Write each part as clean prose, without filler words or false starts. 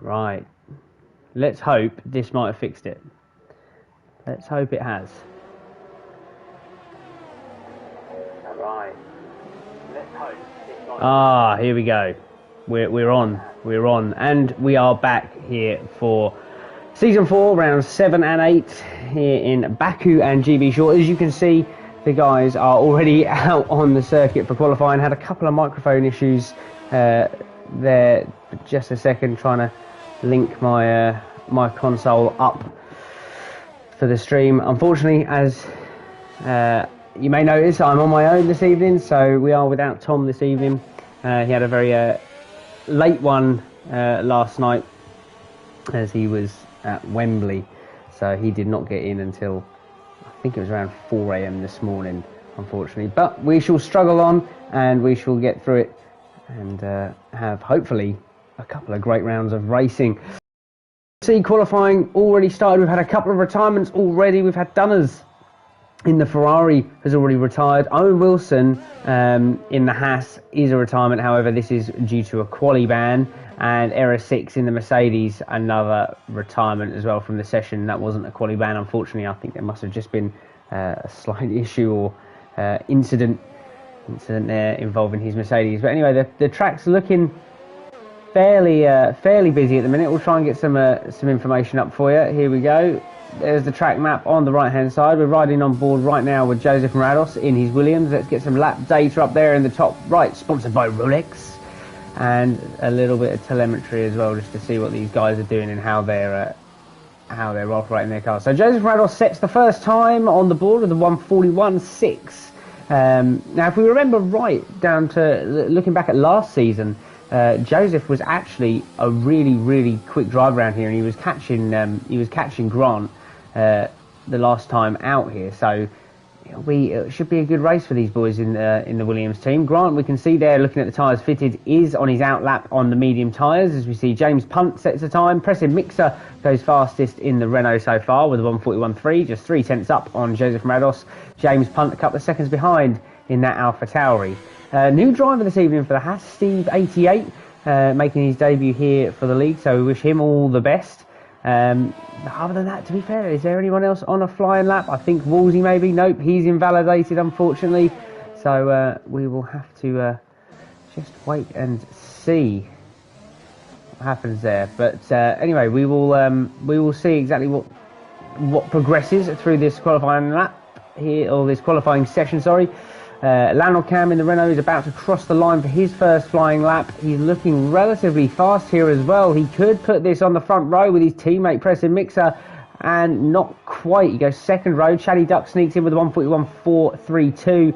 Right. Let's hope this might have fixed it. Let's hope it has. Right. Let's hope this might here we go. We're on. And we are back here for Season 4, rounds 7 and 8 here in Baku and GB Short. As you can see, the guys are already out on the circuit for qualifying. Had a couple of microphone issues there. Just a second, trying to link my my console up for the stream. Unfortunately, as you may notice, I'm on my own this evening, so we are without Tom this evening. He had a very late one last night as he was at Wembley, so he did not get in until I think it was around 4 AM this morning, unfortunately. But we shall struggle on and we shall get through it and have hopefully a couple of great rounds of racing. See, qualifying already started. We've had a couple of retirements already. We've had Dunners in the Ferrari has already retired. Owen Wilson in the Haas is a retirement. However, this is due to a quali ban. And error 6 in the Mercedes, another retirement as well from the session. That wasn't a quali ban, unfortunately. I think there must have just been a slight issue or incident there involving his Mercedes. But anyway, the track's looking fairly busy at the minute. We'll try and get some information up for you. Here we go. There's the track map on the right hand side. We're riding on board right now with Joseph Rados in his Williams. Let's get some lap data up there in the top right, sponsored by Rolex, and a little bit of telemetry as well, just to see what these guys are doing and how they're operating their cars. So Joseph Rados sets the first time on the board with a 1:41.6. Now, if we remember right down to looking back at last season, Joseph was actually a really quick driver around here, and he was catching Grant the last time out here. So it should be a good race for these boys in the Williams team. Grant, we can see there, looking at the tyres fitted, is on his outlap on the medium tyres. As we see, James Punt sets the time. Preston Mixer goes fastest in the Renault so far with a 1:41.3, just 3 tenths up on Joseph Rados. James Punt a couple of seconds behind in that Alpha Tauri. New driver this evening for the Haas, Steve 88, making his debut here for the league, so we wish him all the best. Other than that, to be fair, is there anyone else on a flying lap? I think Wolsey maybe. Nope, he's invalidated, unfortunately. So we will have to just wait and see what happens there. But anyway, we will see exactly what progresses through this qualifying lap here, or this qualifying session. Sorry. Lionel Cam in the Renault is about to cross the line for his first flying lap. He's looking relatively fast here as well. He could put this on the front row with his teammate Preston Mixer, and not quite. He goes second row. Chaddy Duck sneaks in with a 1:41.432,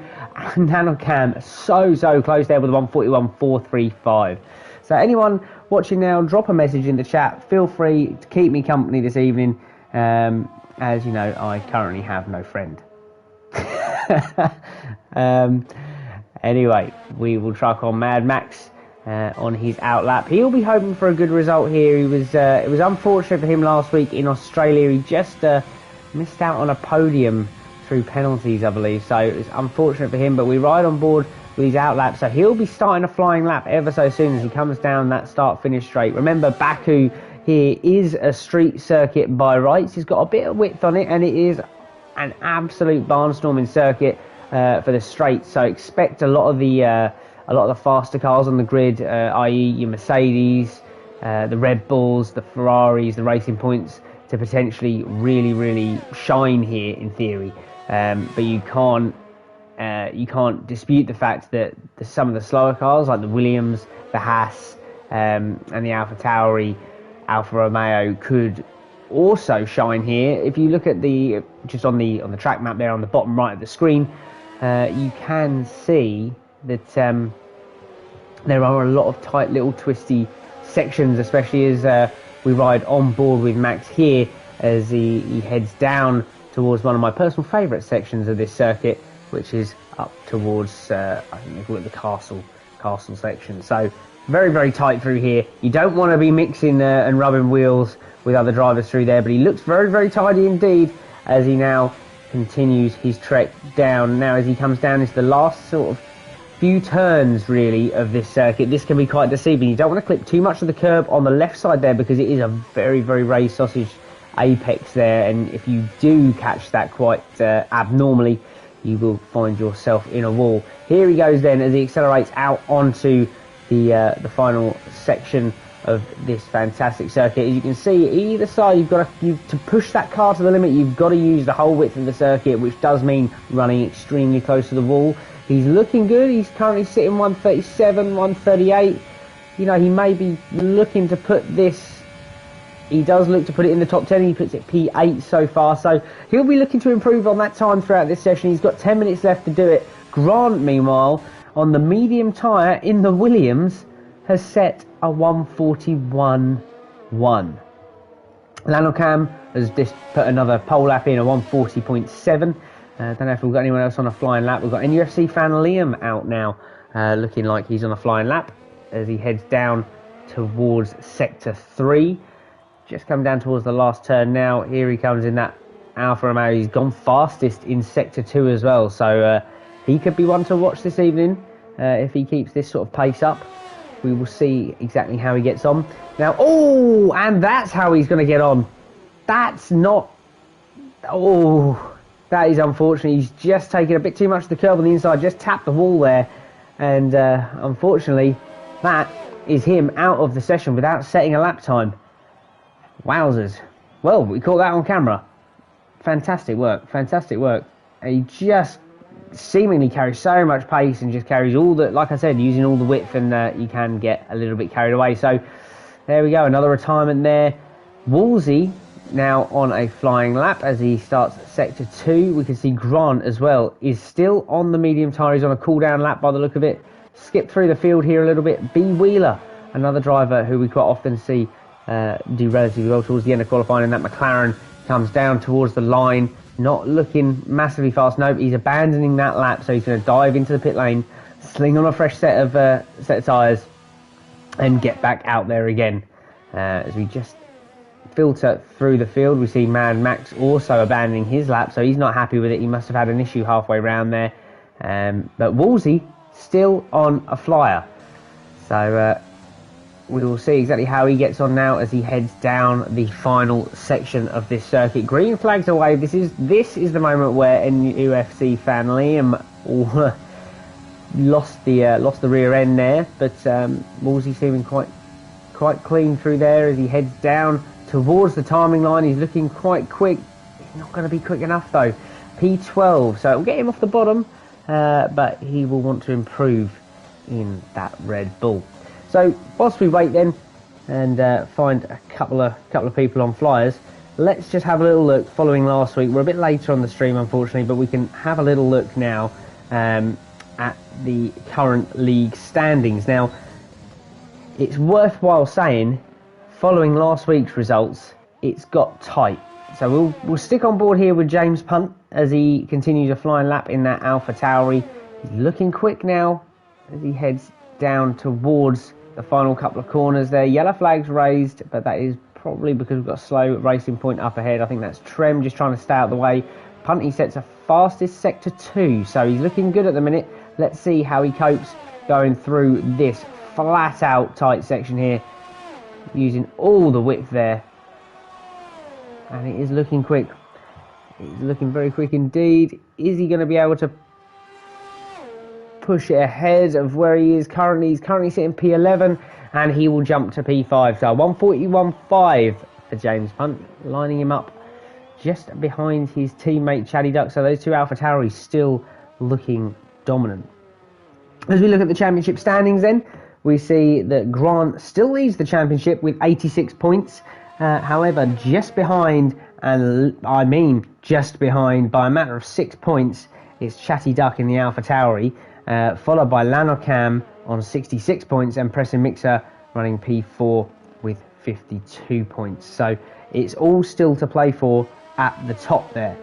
and Lionel Cam so close there with a 1:41.435. So anyone watching now, drop a message in the chat. Feel free to keep me company this evening. As you know, I currently have no friend. Anyway, we will truck on Mad Max on his outlap. He'll be hoping for a good result here. It was unfortunate for him last week in Australia. He just missed out on a podium through penalties, I believe. So it's unfortunate for him, but we ride on board with his outlap. So he'll be starting a flying lap ever so soon as he comes down that start-finish straight. Remember, Baku here is a street circuit by rights. It's got a bit of width on it, and it is an absolute barnstorming circuit for the straight. So expect a lot of the faster cars on the grid, i.e. your Mercedes, the Red Bulls, the Ferraris, the Racing Points, to potentially really shine here in theory. But you can't dispute the fact that some of the slower cars like the Williams, the Haas, and the Alpha Tauri, Alfa Romeo could also shine here. If you look at just on the track map there on the bottom right of the screen, you can see that there are a lot of tight little twisty sections, especially as we ride on board with Max here as he heads down towards one of my personal favourite sections of this circuit, which is up towards I think they call it the castle section. So very tight through here. You don't want to be mixing and rubbing wheels with other drivers through there, but he looks very tidy indeed as he now continues his trek down. Now as he comes down into the last sort of few turns really of this circuit, this can be quite deceiving. You don't want to clip too much of the curb on the left side there, because it is a very raised sausage apex there, and if you do catch that quite abnormally, you will find yourself in a wall. Here he goes then as he accelerates out onto the final section of this fantastic circuit. As you can see, either side to push that car to the limit, you've got to use the whole width of the circuit, which does mean running extremely close to the wall. He's looking good. He's currently sitting 137, 138. You know, he may be looking to put this. He does look to put it in the top 10. He puts it P8 so far, so he'll be looking to improve on that time throughout this session. He's got 10 minutes left to do it. Grant, meanwhile, on the medium tyre in the Williams, has set a 1:41.1. Lionel Cam has just put another pole lap in, a 1:40.7. Don't know if we've got anyone else on a flying lap. We've got NUFC fan Liam out now, looking like he's on a flying lap as he heads down towards Sector 3. Just come down towards the last turn now. Here he comes in that Alfa Romeo. He's gone fastest in Sector 2 as well, so he could be one to watch this evening if he keeps this sort of pace up. we will see exactly how he gets on. Now, oh, and that's how he's going to get on. That's not... Oh, that is unfortunate. He's just taken a bit too much of the curb on the inside, just tapped the wall there. And unfortunately, that is him out of the session without setting a lap time. Wowzers. Well, we caught that on camera. Fantastic work, fantastic work. And he just seemingly carries so much pace and just carries all the, like I said, using all the width, and you can get a little bit carried away. So there we go, another retirement there. Woolsey now on a flying lap as he starts sector 2. We can see Grant as well is still on the medium tyre. He's on a cool down lap by the look of it. Skip through the field here a little bit. B. Wheeler, another driver who we quite often see do relatively well towards the end of qualifying, and that McLaren comes down towards the line, not looking massively fast. Nope, he's abandoning that lap, so he's going to dive into the pit lane, sling on a fresh set of tyres, and get back out there again. As we just filter through the field, we see Mad Max also abandoning his lap, so he's not happy with it. He must have had an issue halfway round there. But Woolsey still on a flyer. So we will see exactly how he gets on now as he heads down the final section of this circuit. Green flags are waved. This is the moment where UFC fan Liam lost the rear end there, but Woolsey seeming quite clean through there as he heads down towards the timing line. He's looking quite quick. He's not going to be quick enough though. P12, so it will get him off the bottom, but he will want to improve in that Red Bull. So whilst we wait then and find a couple of people on flyers, let's just have a little look following last week. We're a bit later on the stream unfortunately, but we can have a little look now at the current league standings. Now, it's worthwhile saying, following last week's results, it's got tight. So we'll stick on board here with James Punt as he continues a flying lap in that Alpha Tauri. He's looking quick now as he heads down towards the final couple of corners there. Yellow flags raised, but that is probably because we've got a slow racing point up ahead. I think that's Trem just trying to stay out of the way. Punt, he sets a fastest sector 2, so he's looking good at the minute. Let's see how he copes going through this flat out tight section here, using all the width there. And it is looking quick. It's looking very quick indeed. Is he going to be able to push it ahead of where he is currently? He's currently sitting P11 and he will jump to P5. So 141.5 for James Punt, lining him up just behind his teammate Chaddy Duck. So those two Alpha Tauris still looking dominant. As we look at the championship standings then, we see that Grant still leads the championship with 86 points. However, just behind, and I mean just behind by a matter of 6 points, is Chatty Duck in the Alpha Tauri, followed by Lanocam on 66 points and Pressing Mixer running P4 with 52 points. So it's all still to play for at the top there.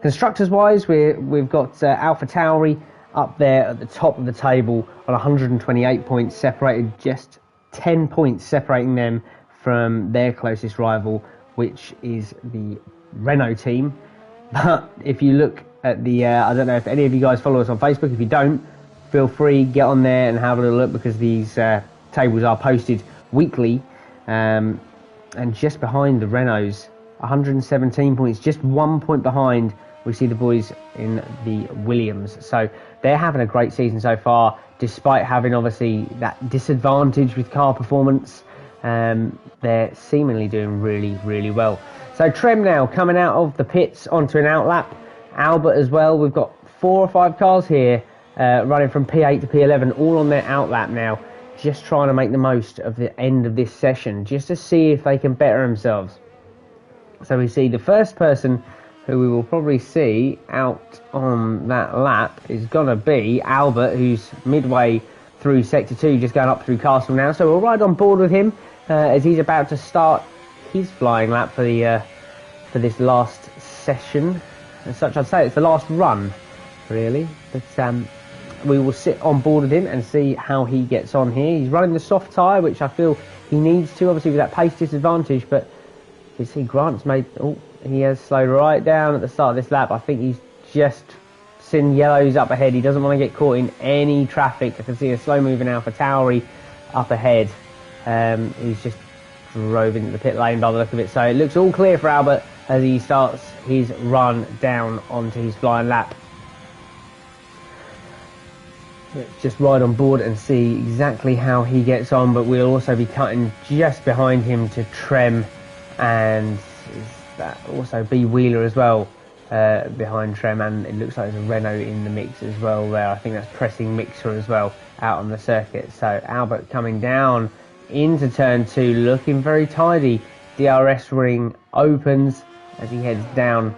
Constructors wise, we've got Alpha Tauri up there at the top of the table on 128 points, separated just 10 points separating them from their closest rival, which is the Renault team. But if you look at the, I don't know if any of you guys follow us on Facebook. If you don't, feel free, get on there and have a little look, because these tables are posted weekly. And just behind the Renaults, 117 points, just 1 point behind, we see the boys in the Williams. So they're having a great season so far, despite having obviously that disadvantage with car performance. They're seemingly doing really, really well. So Trem now coming out of the pits onto an outlap. Albert as well. We've got 4 or 5 cars here running from P8 to P11, all on their outlap now, just trying to make the most of the end of this session, just to see if they can better themselves. So we see the first person who we will probably see out on that lap is going to be Albert, who's midway through Sector 2, just going up through Castle now. So we'll ride on board with him as he's about to start his flying lap for this last session. As such, I'd say it's the last run, really. But we will sit on board with him and see how he gets on here. He's running the soft tyre, which I feel he needs to, obviously with that pace disadvantage. But we see Grant's made... Oh, he has slowed right down at the start of this lap. I think he's just seen yellows up ahead. He doesn't want to get caught in any traffic. I can see a slow moving Alpha Tauri up ahead. He's just drove into the pit lane by the look of it. So it looks all clear for Albert as he starts his run down onto his flying lap. Let's just ride on board and see exactly how he gets on, but we'll also be cutting just behind him to Trem, and that also B Wheeler as well behind Trem, and it looks like there's a Renault in the mix as well there. I think that's Pressing Mixer as well out on the circuit. So Albert coming down into turn 2, looking very tidy. DRS ring opens as he heads down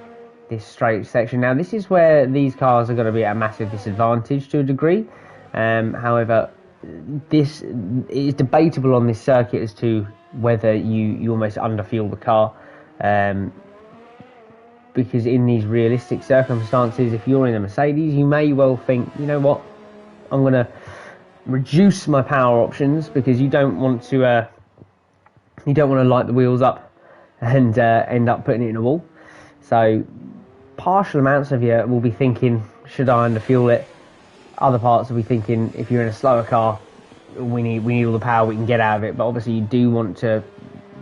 this straight section. Now this is where these cars are going to be at a massive disadvantage to a degree. However, this is debatable on this circuit as to whether you almost underfuel the car, because in these realistic circumstances, if you're in a Mercedes, you may well think, you know what, I'm going to reduce my power options, because you don't want to light the wheels up and end up putting it in a wall. So partial amounts of you will be thinking, should I underfuel it? Other parts will be thinking, if you're in a slower car, we need all the power we can get out of it. But obviously you do want to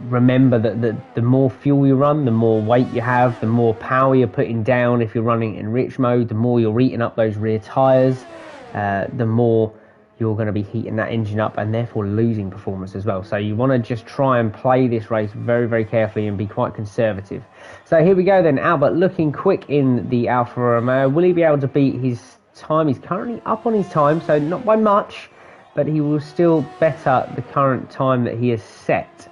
remember that the more fuel you run, the more weight you have, the more power you're putting down. If you're running in rich mode, the more you're eating up those rear tyres, the more you're going to be heating that engine up and therefore losing performance as well. So you want to just try and play this race very, very carefully and be quite conservative. So here we go then. Albert looking quick in the Alfa Romeo. Will he be able to beat his time? He's currently up on his time, so not by much, but he will still better the current time that he has set.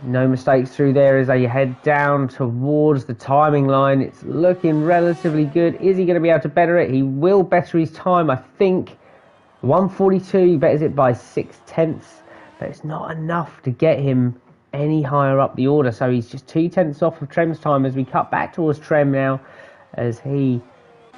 No mistakes through there as they head down towards the timing line. It's looking relatively good. Is he going to be able to better it? He will better his time, I think. 1:42, he betters it by 6/10, but it's not enough to get him any higher up the order. So he's just 2/10 off of Trem's time as we cut back towards Trem now, as he,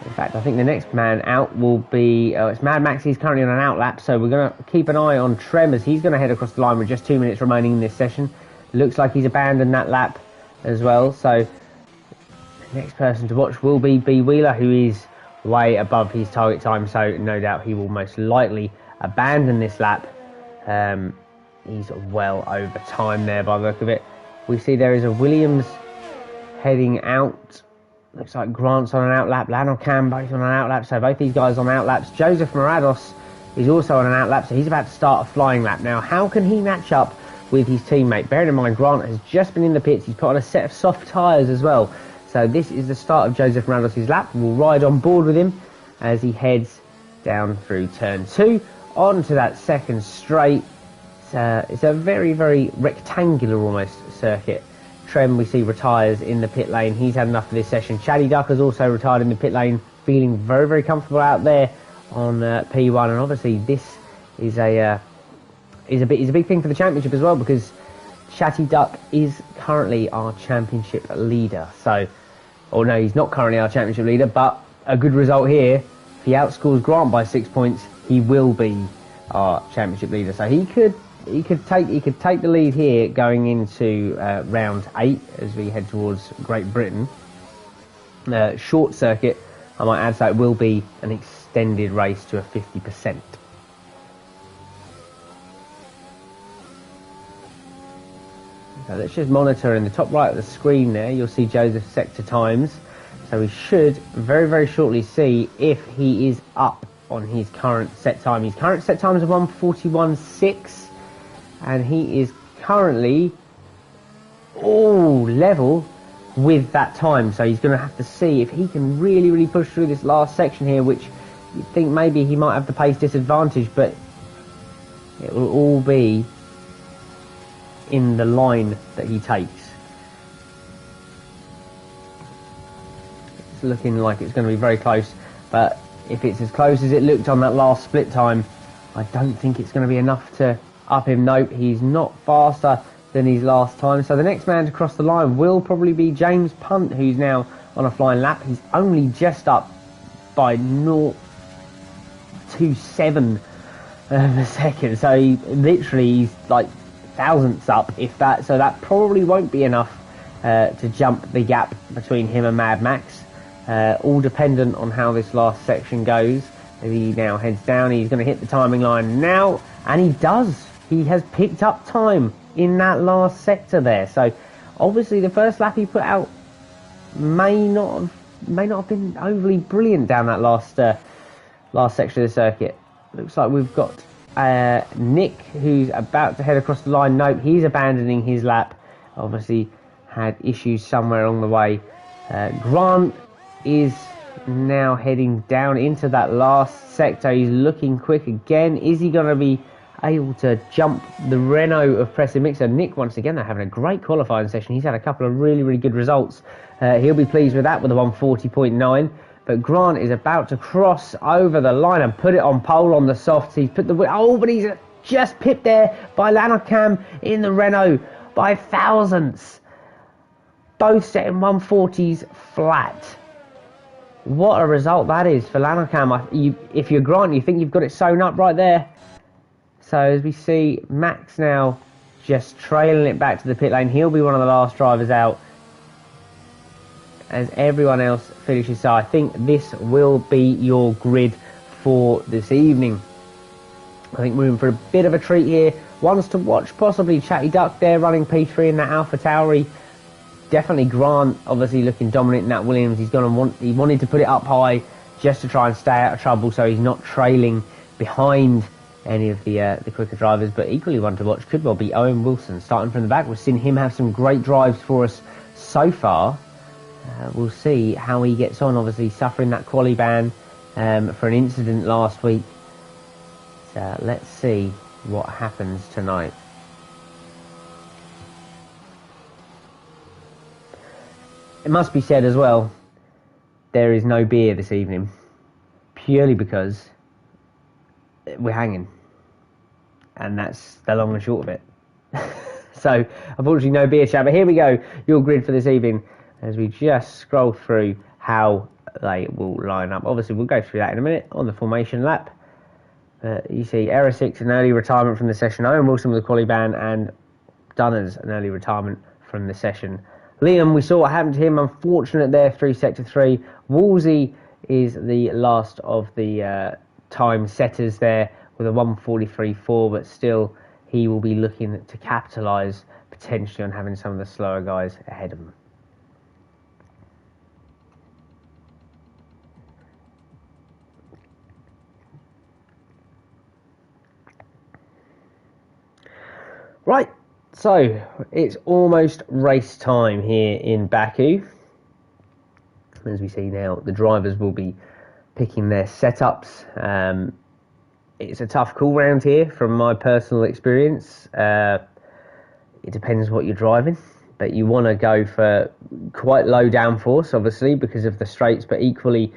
in fact, I think the next man out will be, it's Mad Max. He's currently on an out lap, so we're going to keep an eye on Trem as he's going to head across the line with just 2 minutes remaining in this session. Looks like he's abandoned that lap as well, so the next person to watch will be B Wheeler, who is way above his target time, so no doubt he will most likely abandon this lap. He's well over time there by the look of it. We see there is a Williams heading out. Looks like Grant's on an out lap, Lano Cam both on an out lap, so both these guys on out laps. Joseph Morados is also on an out lap, so he's about to start a flying lap. Now, how can he match up with his teammate? Bearing in mind, Grant has just been in the pits. He's put on a set of soft tyres as well. So this is the start of Joseph Morados' lap. We'll ride on board with him as he heads down through turn 2 onto that second straight. It's a very, very rectangular almost circuit. Trem, we see, retires in the pit lane. He's had enough of this session. Chaddy Duck has also retired in the pit lane, feeling very, very comfortable out there on P1. And obviously this is a big thing for the championship as well, because Chatty Duck is currently our championship leader. So, or no, he's not currently our championship leader, but a good result here. If he outscores Grant by 6 points, he will be our championship leader. So he could take the lead here going into round 8 as we head towards Great Britain. Short circuit, I might add, so it will be an extended race to a 50%. So let's just monitor in the top right of the screen there. You'll see Joseph's sector times. So we should very, very shortly see if he is up on his current set time. His current set time is 1:41.6, and he is currently level with that time. So he's going to have to see if he can really, really push through this last section here, which you'd think maybe he might have the pace disadvantage, but it will all be in the line that he takes. It's looking like it's going to be very close, but if it's as close as it looked on that last split time, I don't think it's going to be enough to up him. Nope, he's not faster than his last time. So the next man to cross the line will probably be James Punt, who's now on a flying lap. He's only just up by 0.27 a second, so he's like thousandths up, if that. So that probably won't be enough to jump the gap between him and Mad Max. all dependent on how this last section goes. He now heads down, he's going to hit the timing line now, and he does. He has picked up time in that last sector there. So obviously the first lap he put out may not have been overly brilliant down that last section of the circuit. Looks like we've got Nick, who's about to head across the line. Nope, he's abandoning his lap. Obviously had issues somewhere along the way. Grant is now heading down into that last sector. He's looking quick again. Is he going to be able to jump the Renault of Preston Mixer? Nick, once again, they're having a great qualifying session. He's had a couple of really good results. He'll be pleased with that with a 140.9. But Grant is about to cross over the line and put it on pole on the softs. He's put the... Oh, but he's just pipped there by Lanarkham in the Renault by thousandths. Both setting 140s flat. What a result that is for Lanarkham. If you're Grant, you think you've got it sewn up right there. So as we see, Max now just trailing it back to the pit lane. He'll be one of the last drivers out as everyone else finishes. So I think this will be your grid for this evening. I think we're in for a bit of a treat here. Ones to watch, possibly Chatty Duck there running P3 in that Alpha Tauri. Definitely Grant, obviously looking dominant in that Williams. He wanted to put it up high just to try and stay out of trouble, so he's not trailing behind any of the quicker drivers. But equally one to watch could well be Owen Wilson starting from the back. We've seen him have some great drives for us so far. We'll see how he gets on. Obviously suffering that quali ban for an incident last week. So let's see what happens tonight. It must be said as well, there is no beer this evening, purely because we're hanging, and that's the long and short of it. So unfortunately no beer chat, but here we go, your grid for this evening, as we just scroll through how they will line up. Obviously we'll go through that in a minute on the formation lap. You see Error 6, an early retirement from the session. Owen Wilson with a quali ban, and Dunners, an early retirement from the session. Liam, we saw what happened to him, unfortunate there through Sector 3. Wolsey is the last of the time setters there with a 143.4, but still he will be looking to capitalise potentially on having some of the slower guys ahead of him. Right. So, it's almost race time here in Baku. As we see now, the drivers will be picking their setups. It's a tough call round here from my personal experience. It depends what you're driving, but you want to go for quite low downforce, obviously, because of the straights, but equally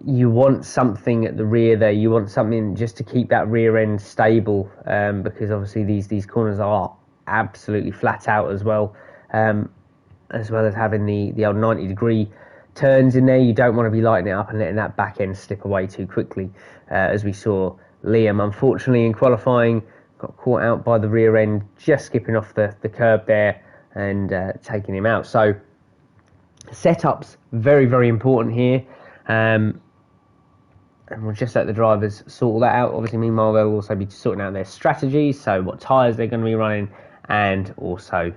you want something at the rear there. You want something just to keep that rear end stable, because obviously these corners are absolutely flat out as well as having the old 90-degree turns in there. You don't want to be lighting it up and letting that back end slip away too quickly, as we saw Liam unfortunately in qualifying got caught out by the rear end, just skipping off the curb there and taking him out. So setups very important here, and we'll just let the drivers sort that out. Obviously meanwhile they'll also be sorting out their strategies, so what tyres they're going to be running, and also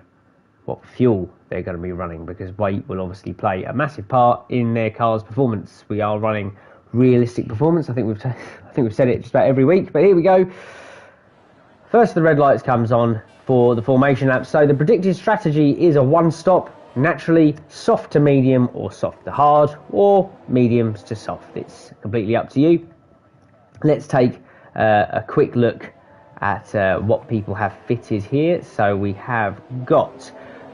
what fuel they're going to be running, because weight will obviously play a massive part in their car's performance. We are running realistic performance. I think we've said it just about every week, but here we go. First the red lights comes on for the formation lap. So the predicted strategy is a one-stop, naturally soft to medium or soft to hard or mediums to soft. It's completely up to you. Let's take a quick look at what people have fitted here. So we have got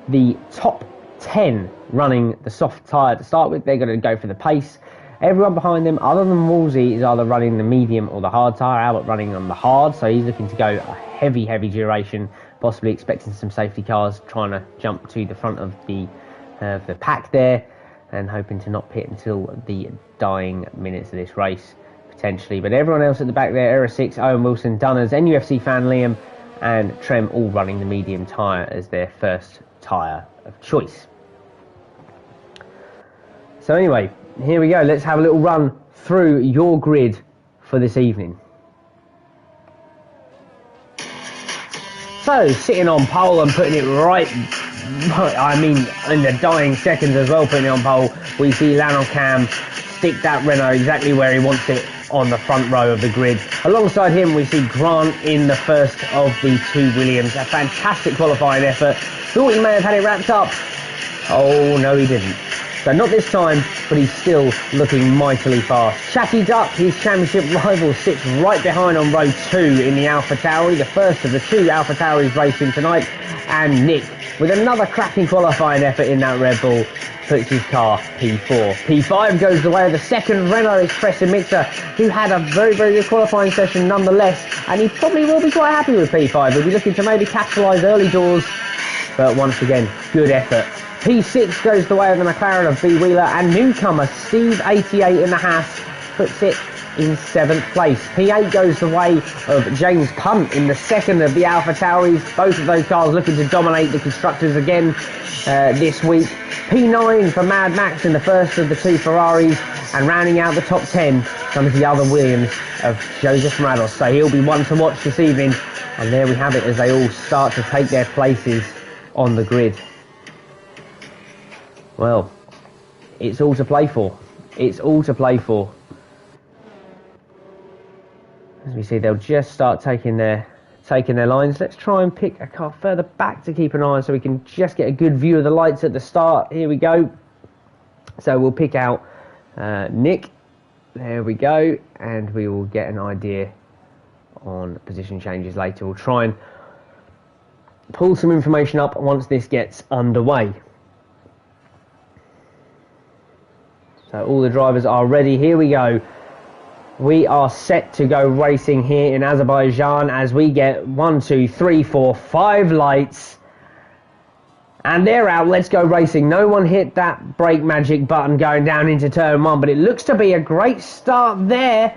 the top 10 running the soft tyre to start with. They're going to go for the pace. Everyone behind them, other than Wolsey, is either running the medium or the hard tyre. Albert running on the hard, so he's looking to go a heavy duration, possibly expecting some safety cars, trying to jump to the front of the pack there, and hoping to not pit until the dying minutes of this race, potentially. But everyone else at the back there, Error 6, Owen Wilson, Dunners, NUFC fan Liam, and Trem, all running the medium tyre as their first tyre of choice. So anyway, here we go. Let's have a little run through your grid for this evening. So, sitting on pole and putting it right, I mean, in the dying seconds as well, putting it on pole, we see Lionel Cam stick that Renault exactly where he wants it on the front row of the grid. Alongside him, we see Grant in the first of the two Williams. A fantastic qualifying effort. Thought he may have had it wrapped up. Oh, no, he didn't. So not this time, but he's still looking mightily fast. Chatty Duck, his championship rival, sits right behind on row 2 in the AlphaTauri, the first of the two AlphaTauris racing tonight. And Nick, with another cracking qualifying effort in that Red Bull, puts his car P4. P5 goes the way of the second Renault Express mixer, who had a very, very good qualifying session nonetheless, and he probably will be quite happy with P5. He'll be looking to maybe capitalise early doors, but once again, good effort. P6 goes the way of the McLaren of B. Wheeler, and newcomer Steve 88 in the Haas puts it in 7th place. P8 goes the way of James Punt in the second of the AlphaTauris. Both of those cars looking to dominate the constructors again this week. P9 for Mad Max in the first of the two Ferraris, and rounding out the top 10, some of the other Williams of Joseph Morales. So he'll be one to watch this evening, and there we have it as they all start to take their places on the grid. Well, it's all to play for. It's all to play for. As we see, they'll just start taking their lines. Let's try and pick a car further back to keep an eye on so we can just get a good view of the lights at the start. Here we go. So we'll pick out Nick. There we go. And we will get an idea on position changes later. We'll try and pull some information up once this gets underway. So all the drivers are ready. Here we go. We are set to go racing here in Azerbaijan as we get 1, 2, 3, 4, 5 lights. And they're out. Let's go racing. No one hit that brake magic button going down into turn 1, but it looks to be a great start there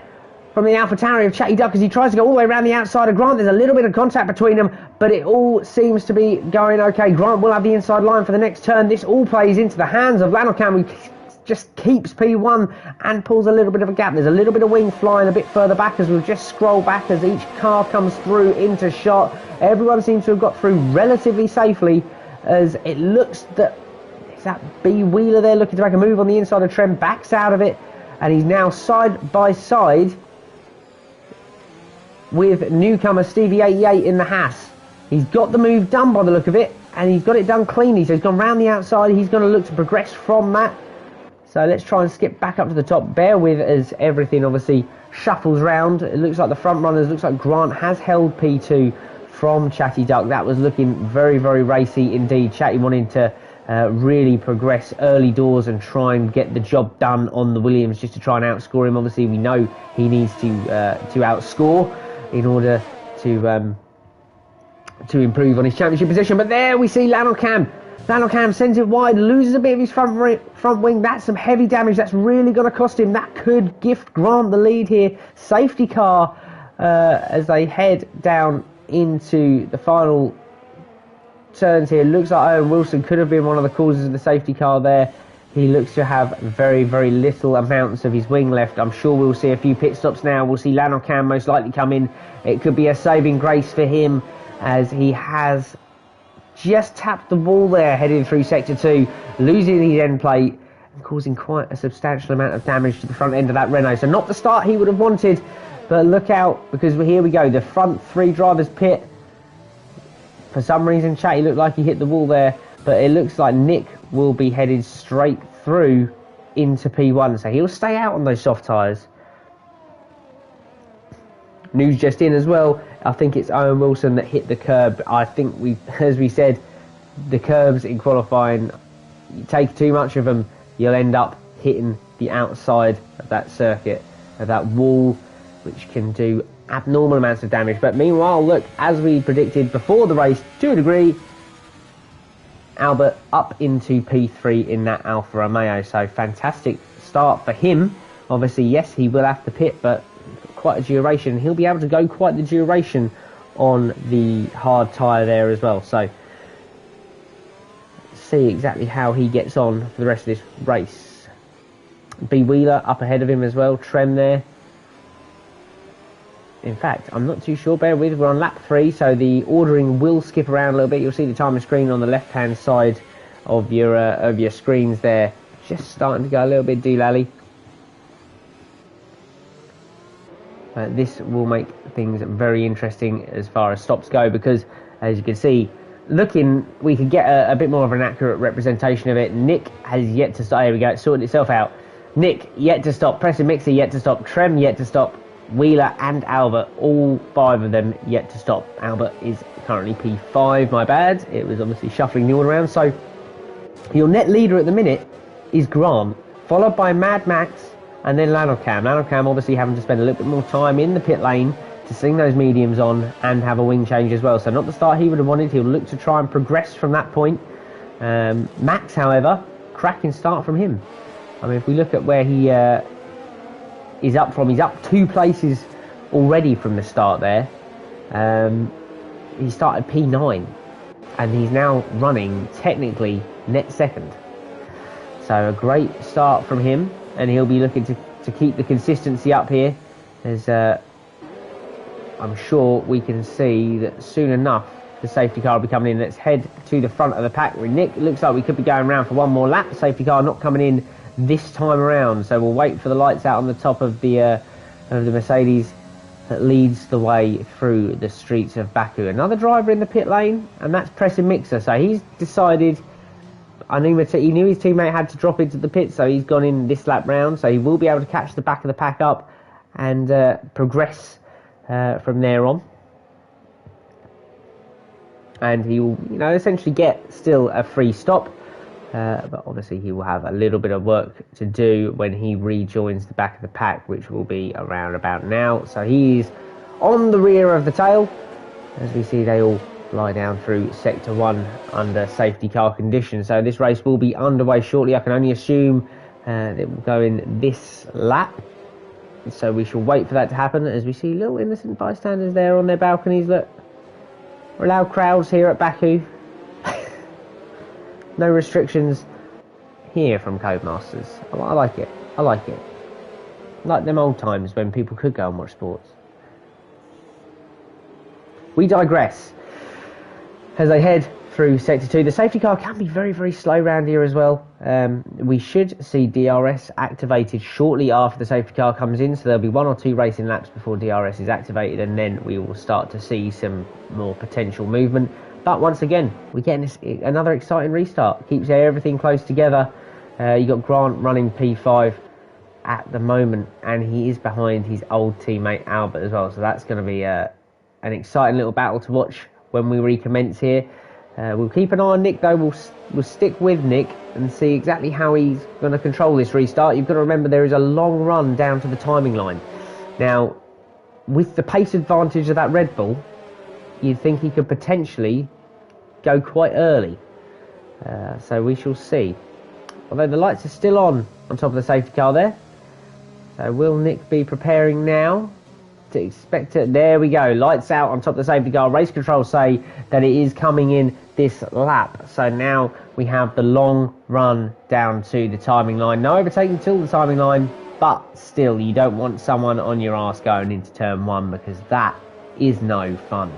from the AlphaTauri of Chatty Duck as he tries to go all the way around the outside of Grant. There's a little bit of contact between them, but it all seems to be going okay. Grant will have the inside line for the next turn. This all plays into the hands of Lanocam, who just keeps P1 and pulls a little bit of a gap. There's a little bit of wing flying a bit further back as we'll just scroll back as each car comes through into shot. Everyone seems to have got through relatively safely, as it looks that is that B. Wheeler there looking to make a move on the inside of Trent, backs out of it, and he's now side by side with newcomer Stevie 88 in the Haas. He's got the move done by the look of it, and he's got it done cleanly, so he's gone round the outside. He's going to look to progress from that. So let's try and skip back up to the top. Bear with as everything obviously shuffles round. It looks like the front runners, looks like Grant has held P2 from Chatty Duck. That was looking very, very racy indeed. Chatty wanting to really progress early doors and try and get the job done on the Williams just to try and outscore him. Obviously, we know he needs to outscore in order to improve on his championship position. But there we see Lanocam. Lanocam sends it wide, loses a bit of his front wing. That's some heavy damage. That's really going to cost him. That could gift Grant the lead here. Safety car as they head down into the final turns here. Looks like Owen Wilson could have been one of the causes of the safety car there. He looks to have very, very little amounts of his wing left. I'm sure we'll see a few pit stops now. We'll see Lanocam most likely come in. It could be a saving grace for him as he has just tapped the wall there heading through Sector 2, losing his end plate and causing quite a substantial amount of damage to the front end of that Renault. So not the start he would have wanted, but look out, because here we go. The front three drivers pit. For some reason, Chatty looked like he hit the wall there, but it looks like Nick will be headed straight through into P1, so he'll stay out on those soft tyres. News just in as well, I think it's Owen Wilson that hit the curb. I think as we said, the curbs in qualifying, you take too much of them, you'll end up hitting the outside of that circuit, of that wall, which can do abnormal amounts of damage. But meanwhile, look, as we predicted before the race, to a degree, Albert up into P3 in that Alfa Romeo. So fantastic start for him. Obviously, yes, he will have to pit, but quite a duration. He'll be able to go quite the duration on the hard tyre there as well. So see exactly how he gets on for the rest of this race. B Wheeler up ahead of him as well. Trem there. In fact, I'm not too sure. Bear with. We're on lap 3, so the ordering will skip around a little bit. You'll see the timing screen on the left-hand side of your screens there, just starting to go a little bit doolally. This will make things very interesting as far as stops go, because as you can see, we could get a bit more of an accurate representation of it. Nick has yet to stop. Here we go. It's sorted itself out. Nick yet to stop. Preston Mixer yet to stop. Trem yet to stop. Wheeler and Albert, all 5 of them yet to stop. Albert is currently P5, my bad. It was obviously shuffling the order around. So your net leader at the minute is Grant, followed by Mad Max and then Lanocam. Lanocam obviously having to spend a little bit more time in the pit lane to sling those mediums on and have a wing change as well. So not the start he would have wanted. He'll look to try and progress from that point. Max, however, cracking start from him. I mean, if we look at where he is up from, he's up 2 places already from the start there. He started P9 and he's now running technically net second. So a great start from him, and he'll be looking to keep the consistency up here, as I'm sure we can see that soon enough the safety car will be coming in. Let's head to the front of the pack. Nick, it looks like we could be going around for one more lap. Safety car not coming in this time around, so we'll wait for the lights out on the top of the Mercedes that leads the way through the streets of Baku. Another driver in the pit lane, and that's Preston Mixer. So he's decided, he knew his teammate had to drop into the pit, so he's gone in this lap round, so he will be able to catch the back of the pack up and progress from there on. And he will, essentially get still a free stop. But obviously he will have a little bit of work to do when he rejoins the back of the pack, which will be around about now. So he's on the rear of the tail. As we see, they all lie down through Sector 1 under safety car conditions. So this race will be underway shortly. I can only assume it will go in this lap. So we shall wait for that to happen, as we see little innocent bystanders there on their balconies. Look, we're allowed crowds here at Baku. No restrictions here from Codemasters. I like it. I like it. Like them old times when people could go and watch sports. We digress. As they head through Sector 2, the safety car can be very, very slow around here as well. We should see DRS activated shortly after the safety car comes in, so there'll be 1 or 2 racing laps before DRS is activated, and then we will start to see some more potential movement. But once again, we're getting another exciting restart. Keeps everything close together. You got Grant running P5 at the moment, and he is behind his old teammate Albert as well. So that's going to be an exciting little battle to watch when we recommence here. We'll keep an eye on Nick though. We'll stick with Nick and see exactly how he's going to control this restart. You've got to remember there is a long run down to the timing line. Now, with the pace advantage of that Red Bull, you'd think he could potentially go quite early. So we shall see. Although the lights are still on top of the safety car there. So will Nick be preparing now to expect it? There we go. Lights out on top of the safety car. Race control say that it is coming in this lap. So now we have the long run down to the timing line. No overtaking till the timing line, but still you don't want someone on your arse going into turn 1, because that is no fun.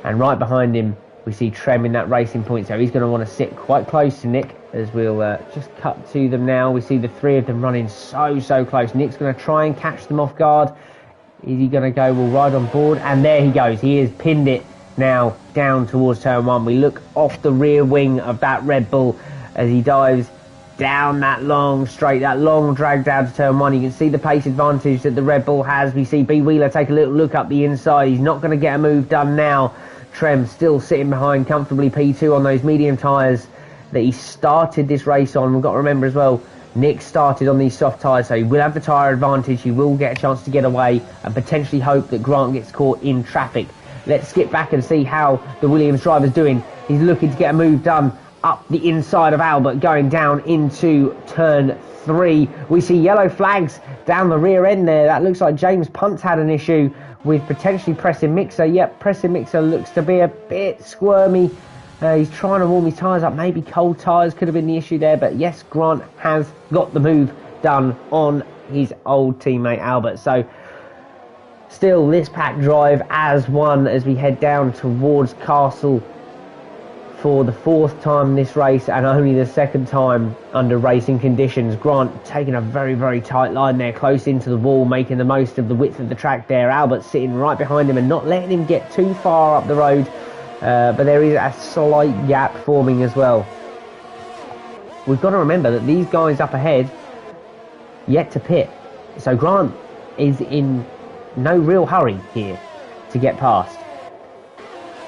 And right behind him, we see Trem in that racing point, so he's going to want to sit quite close to Nick, as we'll just cut to them now. We see the 3 of them running so close. Nick's going to try and catch them off guard. Is he going to go, we'll ride on board? And there he goes. He has pinned it now down towards turn 1. We look off the rear wing of that Red Bull as he dives down that long straight, that long drag down to turn 1. You can see the pace advantage that the Red Bull has. We see B Wheeler take a little look up the inside. He's not going to get a move done now. Trem still sitting behind comfortably P2 on those medium tyres that he started this race on. We've got to remember as well, Nick started on these soft tyres, so he will have the tyre advantage. He will get a chance to get away and potentially hope that Grant gets caught in traffic. Let's skip back and see how the Williams driver's doing. He's looking to get a move done up the inside of Albert, going down into turn 3. We see yellow flags down the rear end there. That looks like James Punt's had an issue with potentially Preston Mixer. Yep, Preston Mixer looks to be a bit squirmy. He's trying to warm his tyres up. Maybe cold tyres could have been the issue there. But yes, Grant has got the move done on his old teammate Albert. So still this pack drive as one as we head down towards Castle for the 4th time this race and only the 2nd time under racing conditions. Grant taking a very, very tight line there, close into the wall, making the most of the width of the track there. Albert sitting right behind him and not letting him get too far up the road, but there is a slight gap forming as well. We've got to remember that these guys up ahead yet to pit, so Grant is in no real hurry here to get past.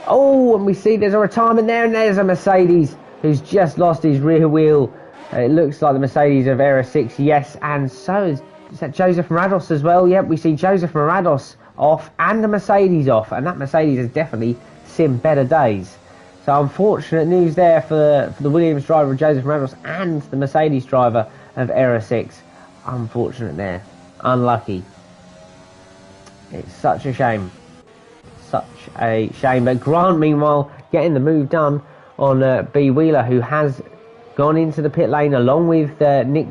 Oh, and we see there's a retirement there, and there's a Mercedes who's just lost his rear wheel. It looks like the Mercedes of Era 6, yes, and so is that Joseph Marados as well. Yep, we see Joseph Marados off and the Mercedes off, and that Mercedes has definitely seen better days. So unfortunate news there for the Williams driver Joseph Marados and the Mercedes driver of Era 6. Unfortunate there. Unlucky. It's such a shame. Such a shame. But Grant, meanwhile, getting the move done on B. Wheeler, who has gone into the pit lane along with Nick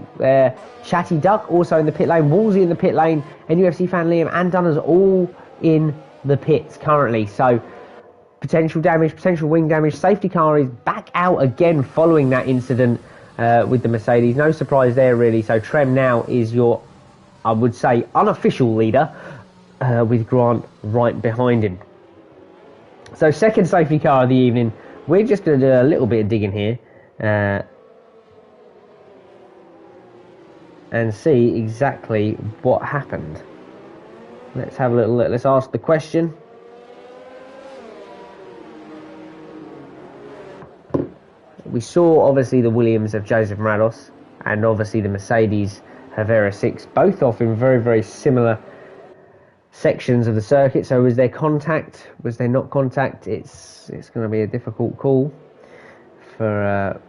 Chatty Duck, also in the pit lane, Wolsey in the pit lane, and UFC fan Liam and Dunners all in the pits currently. So potential damage, potential wing damage. Safety car is back out again following that incident with the Mercedes. No surprise there, really. So Trem now is your, I would say, unofficial leader, with Grant right behind him. So 2nd safety car of the evening. We're just going to do a little bit of digging here and see exactly what happened. Let's have a little look. Let's ask the question. We saw obviously the Williams of Joseph Marados and obviously the Mercedes of Era 6, both off in very, very similar sections of the circuit. So was there contact? Was there not contact? It's going to be a difficult call for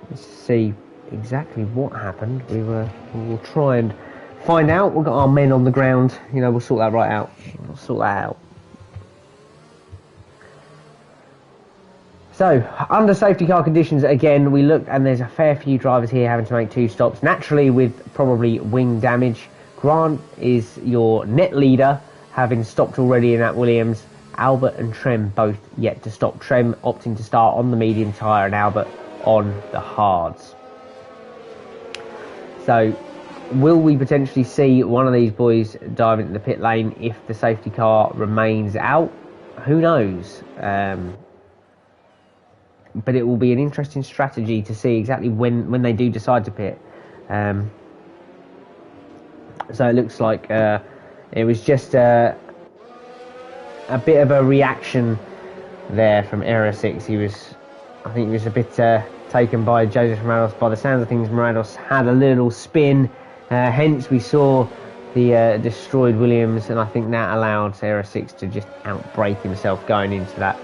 to see exactly what happened. We'll try and find out. We've got our men on the ground. You know, we'll sort that right out. We'll sort that out. So, under safety car conditions, again, we looked and there's a fair few drivers here having to make 2 stops, naturally with probably wing damage. Grant is your net leader, having stopped already in that Williams. Albert and Trem both yet to stop. Trem opting to start on the medium tyre and Albert on the hards. So, will we potentially see one of these boys dive into the pit lane if the safety car remains out? Who knows? But it will be an interesting strategy to see exactly when they do decide to pit. So it looks like it was just a bit of a reaction there from Era 6. I think he was a bit taken by Joseph Marados. By the sounds of things, Marados had a little spin, hence we saw the destroyed Williams, and I think that allowed Era 6 to just outbrake himself going into that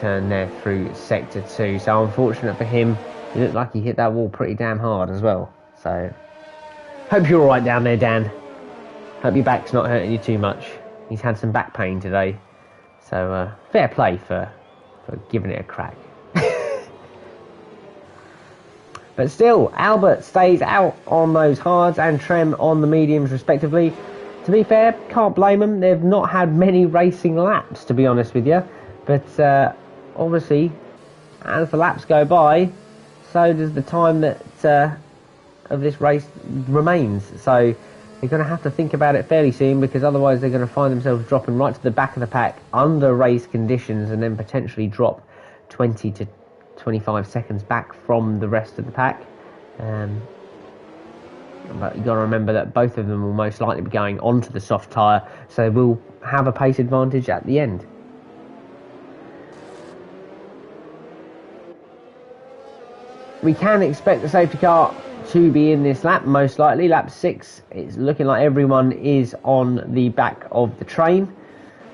turn there through Sector 2. So unfortunate for him, it looked like he hit that wall pretty damn hard as well. So hope you're alright down there, Dan. Hope your back's not hurting you too much. He's had some back pain today. So fair play for giving it a crack. But still, Albert stays out on those hards and Trem on the mediums respectively. To be fair, can't blame them. They've not had many racing laps, to be honest with you. But obviously, as the laps go by, so does the time that of this race remains. So they're going to have to think about it fairly soon, because otherwise they're going to find themselves dropping right to the back of the pack under race conditions, and then potentially drop 20 to 25 seconds back from the rest of the pack. But you've got to remember that both of them will most likely be going onto the soft tyre, so they will have a pace advantage at the end. We can expect the safety car to be in this lap, most likely. Lap 6, it's looking like everyone is on the back of the train,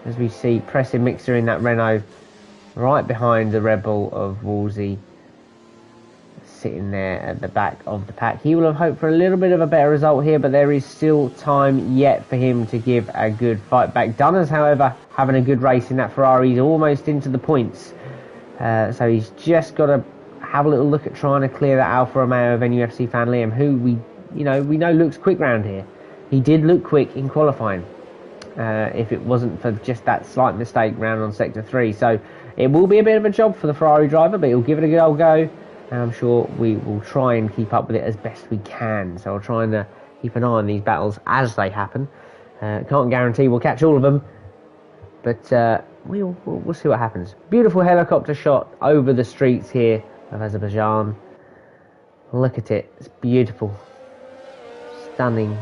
as we see Pressing Mixer in that Renault right behind the Red Bull of Wolsey, sitting there at the back of the pack. He will have hoped for a little bit of a better result here, but there is still time yet for him to give a good fight back. Dunners, however, having a good race in that Ferrari. He's almost into the points, so he's just got to have a little look at trying to clear that Alfa Romeo of NUFC fan Liam, who we you know, we know looks quick round here. He did look quick in qualifying, if it wasn't for just that slight mistake round on Sector 3. So it will be a bit of a job for the Ferrari driver, but he'll give it a good old go. And I'm sure we will try and keep up with it as best we can. So I'll try and keep an eye on these battles as they happen. Can't guarantee we'll catch all of them, but we'll see what happens. Beautiful helicopter shot over the streets here of Azerbaijan. Look at it. It's beautiful. Stunning.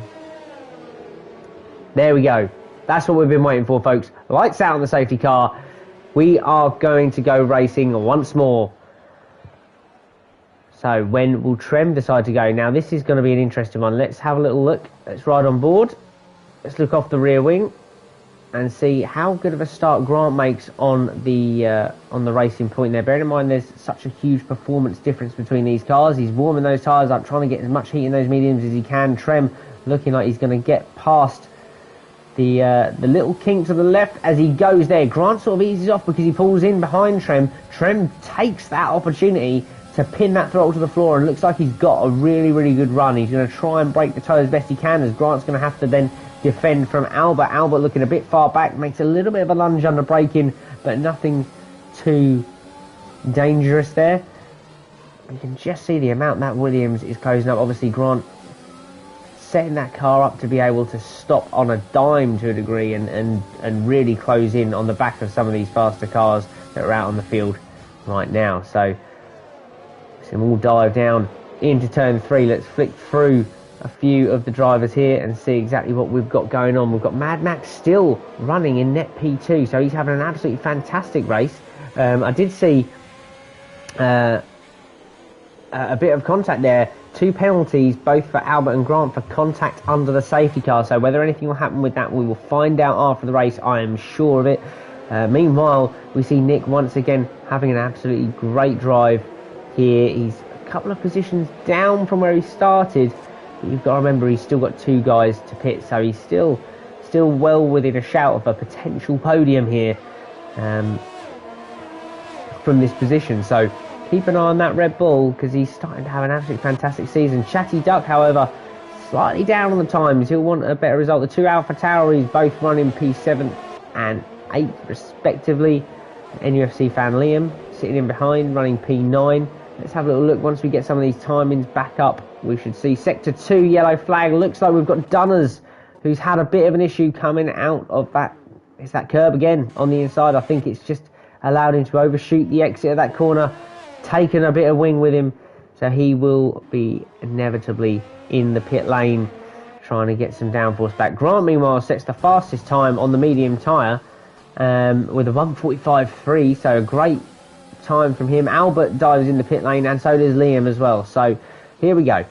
There we go. That's what we've been waiting for, folks. Lights out on the safety car. We are going to go racing once more. So when will Trem decide to go? Now this is going to be an interesting one. Let's have a little look. Let's ride on board. Let's look off the rear wing and see how good of a start Grant makes on the racing point there. Bearing in mind there's such a huge performance difference between these cars. He's warming those tyres up, trying to get as much heat in those mediums as he can. Trem looking like he's going to get past the little kink to the left as he goes there. Grant sort of eases off because he pulls in behind Trem. Trem takes that opportunity to pin that throttle to the floor, and looks like he's got a really, really good run. He's going to try and break the toe as best he can, as Grant's going to have to then defend from Albert. Albert looking a bit far back, makes a little bit of a lunge under braking, but nothing too dangerous there. You can just see the amount that Williams is closing up. Obviously Grant setting that car up to be able to stop on a dime to a degree and really close in on the back of some of these faster cars that are out on the field right now. So we'll dive down into turn 3. Let's flick through a few of the drivers here and see exactly what we've got going on. We've got Mad Max still running in net P2, so he's having an absolutely fantastic race. I did see a bit of contact there. 2 penalties, both for Albert and Grant, for contact under the safety car. So whether anything will happen with that, we will find out after the race. I am sure of it. Meanwhile, we see Nick once again having an absolutely great drive here. He's a couple of positions down from where he started, but you've got to remember he's still got 2 guys to pit, so he's still well within a shout of a potential podium here from this position. So keep an eye on that Red Bull, because he's starting to have an absolutely fantastic season. Chatty Duck, however, slightly down on the times. He'll want a better result. The 2 Alpha Tauris both running P7 and 8 respectively. NUFC fan Liam sitting in behind running P9. Let's have a little look. Once we get some of these timings back up, we should see Sector 2 yellow flag. Looks like we've got Dunners, who's had a bit of an issue coming out of that. It's that curb again on the inside. I think it's just allowed him to overshoot the exit of that corner, taken a bit of wing with him, so he will be inevitably in the pit lane trying to get some downforce back. Grant, meanwhile, sets the fastest time on the medium tyre with a 1:45.3, so a great time from him. Albert dives in the pit lane, and so does Liam as well. So here we go.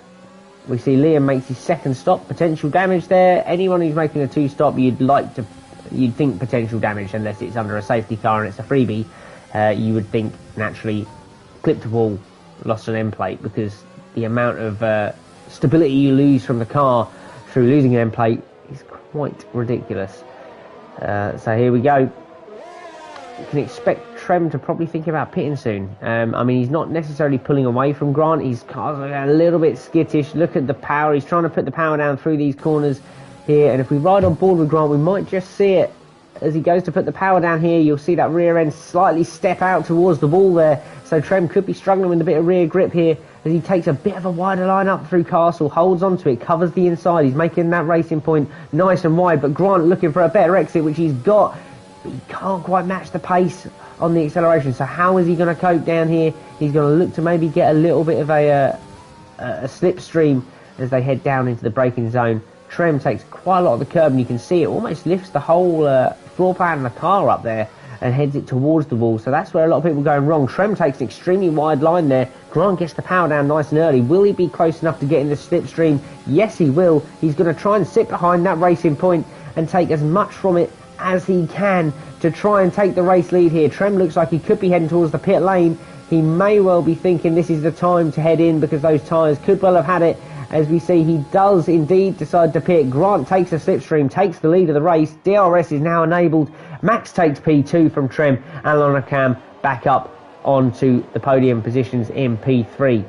We see Liam makes his second stop. Potential damage there. Anyone who's making a 2-stop, you'd think potential damage, unless it's under a safety car and it's a freebie. You would think naturally clipped a wall, lost an end plate, because the amount of stability you lose from the car through losing an end plate is quite ridiculous. So here we go. You can expect Trem to probably think about pitting soon. I mean, he's not necessarily pulling away from Grant. His car's a little bit skittish. Look at the power. He's trying to put the power down through these corners here. And if we ride on board with Grant, we might just see it. As he goes to put the power down here, you'll see that rear end slightly step out towards the wall there. So Trem could be struggling with a bit of rear grip here as he takes a bit of a wider line up through Castle, holds onto it, covers the inside. He's making that racing point nice and wide, but Grant looking for a better exit, which he's got. But he can't quite match the pace on the acceleration. So how is he going to cope down here? He's going to look to maybe get a little bit of a slipstream as they head down into the braking zone. Trem takes quite a lot of the curb, and you can see it almost lifts the whole floor plan of the car up there and heads it towards the wall. So that's where a lot of people are going wrong. Trem takes an extremely wide line there. Grant gets the power down nice and early. Will he be close enough to get in the slipstream? Yes, he will. He's going to try and sit behind that racing point and take as much from it as he can to try and take the race lead here. Trem looks like he could be heading towards the pit lane. He may well be thinking this is the time to head in, because those tyres could well have had it. As we see, he does indeed decide to pit. Grant takes a slipstream, takes the lead of the race. DRS is now enabled. Max takes P2 from Trem, and Lonacam back up onto the podium positions in P3.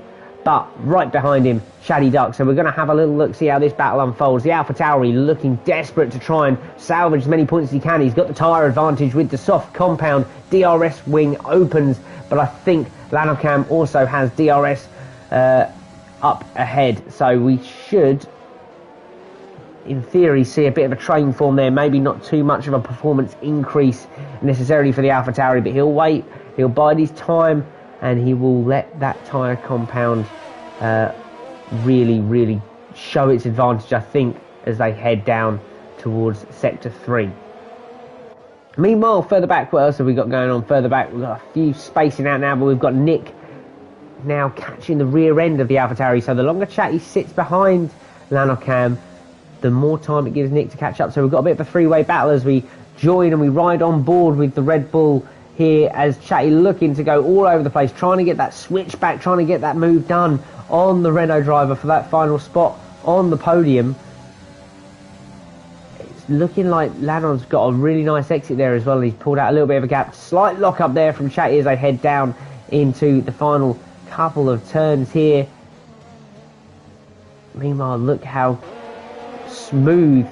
but right behind him, SlyDog. So we're going to have a little look, see how this battle unfolds. The AlphaTauri looking desperate to try and salvage as many points as he can. He's got the tyre advantage with the soft compound. DRS wing opens, but I think Lanocam also has DRS up ahead. So we should, in theory, see a bit of a train form there. Maybe not too much of a performance increase necessarily for the AlphaTauri, but he'll wait, he'll bide his time, and he will let that tyre compound really show its advantage, I think, as they head down towards Sector 3. Meanwhile, further back, what else have we got going on further back? We've got a few spacing out now, but we've got Nick now catching the rear end of the AlphaTauri. So the longer Chatty sits behind Lanocam, the more time it gives Nick to catch up. So we've got a bit of a three-way battle as we join and we ride on board with the Red Bull here, as Chatty looking to go all over the place, trying to get that switch back, trying to get that move done on the Renault driver for that final spot on the podium. It's looking like Lanon's got a really nice exit there as well, and he's pulled out a little bit of a gap. Slight lock up there from Chatty as they head down into the final couple of turns here. Meanwhile, look how smooth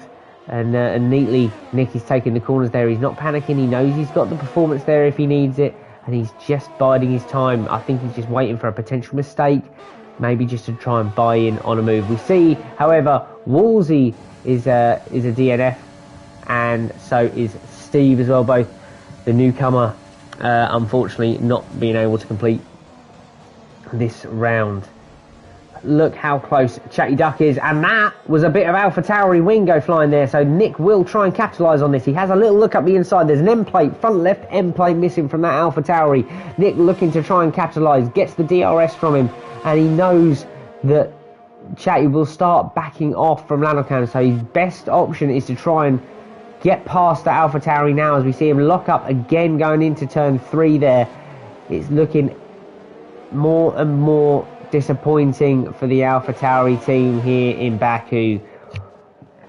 and neatly Nick is taking the corners there. He's not panicking. He knows he's got the performance there if he needs it, and he's just biding his time. I think he's just waiting for a potential mistake, maybe just to try and buy in on a move. We see, however, Woolsey is a DNF, and so is Steve as well, both the newcomer unfortunately not being able to complete this round. Look how close SlyDog is, and that was a bit of AlphaTauri wing go flying there, so Nick will try and capitalise on this. He has a little look up the inside. There's an end plate, front left end plate missing from that AlphaTauri. Nick looking to try and capitalise, gets the DRS from him, and he knows that Chatty will start backing off from Lanocam, so his best option is to try and get past the AlphaTauri now, as we see him lock up again going into turn 3 there. It's looking more and more disappointing for the AlphaTauri team here in Baku.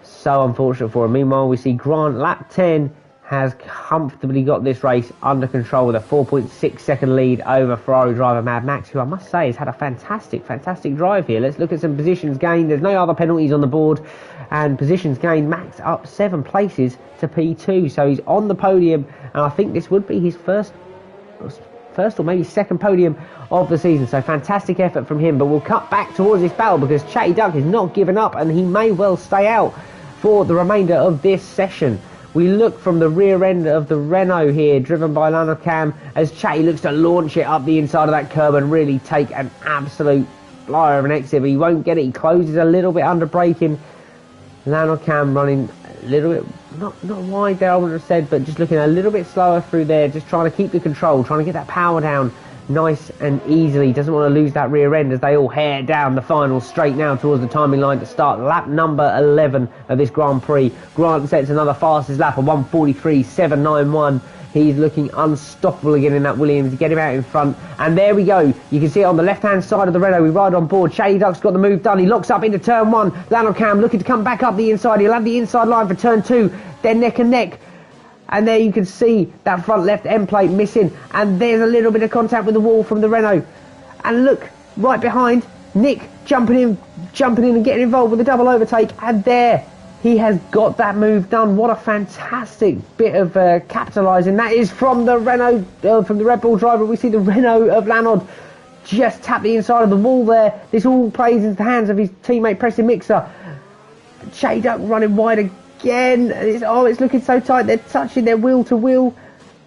So unfortunate for him. Meanwhile, we see Grant, lap 10, has comfortably got this race under control with a 4.6 second lead over Ferrari driver Mad Max, who I must say has had a fantastic drive here. Let's look at some positions gained. There's no other penalties on the board, and positions gained, Max up 7 places to P2, so he's on the podium, and I think this would be his first or maybe second podium of the season. So fantastic effort from him, but we'll cut back towards this battle because SlyDog is not giving up, and he may well stay out for the remainder of this session. We look from the rear end of the Renault here, driven by Lanocam, as Chatty looks to launch it up the inside of that curb and really take an absolute flyer of an exit, but he won't get it. He closes a little bit under braking. Lanocam running a little bit, not wide there I would have said, but just looking a little bit slower through there, just trying to keep the control, trying to get that power down nice and easily. Doesn't want to lose that rear end as they all hear down the final straight now towards the timing line to start lap number 11 of this Grand Prix. Grant sets another fastest lap of 1:43.791. He's looking unstoppable again in that Williams. Get him out in front, and there we go. You can see it on the left-hand side of the Renault. We ride on board. SlyDog's got the move done. He locks up into turn 1. Lanocam looking to come back up the inside. He'll have the inside line for turn 2. They're neck and neck. And there you can see that front left end plate missing, and there's a little bit of contact with the wall from the Renault. And look, right behind, Nick jumping in and getting involved with the double overtake, and there he has got that move done. What a fantastic bit of capitalising that is from the Renault, from the Red Bull driver. We see the Renault of Lanod just tap the inside of the wall there. This all plays into the hands of his teammate Preston Mixer. SlyDog running wide again. It's looking so tight. They're touching their wheel to wheel.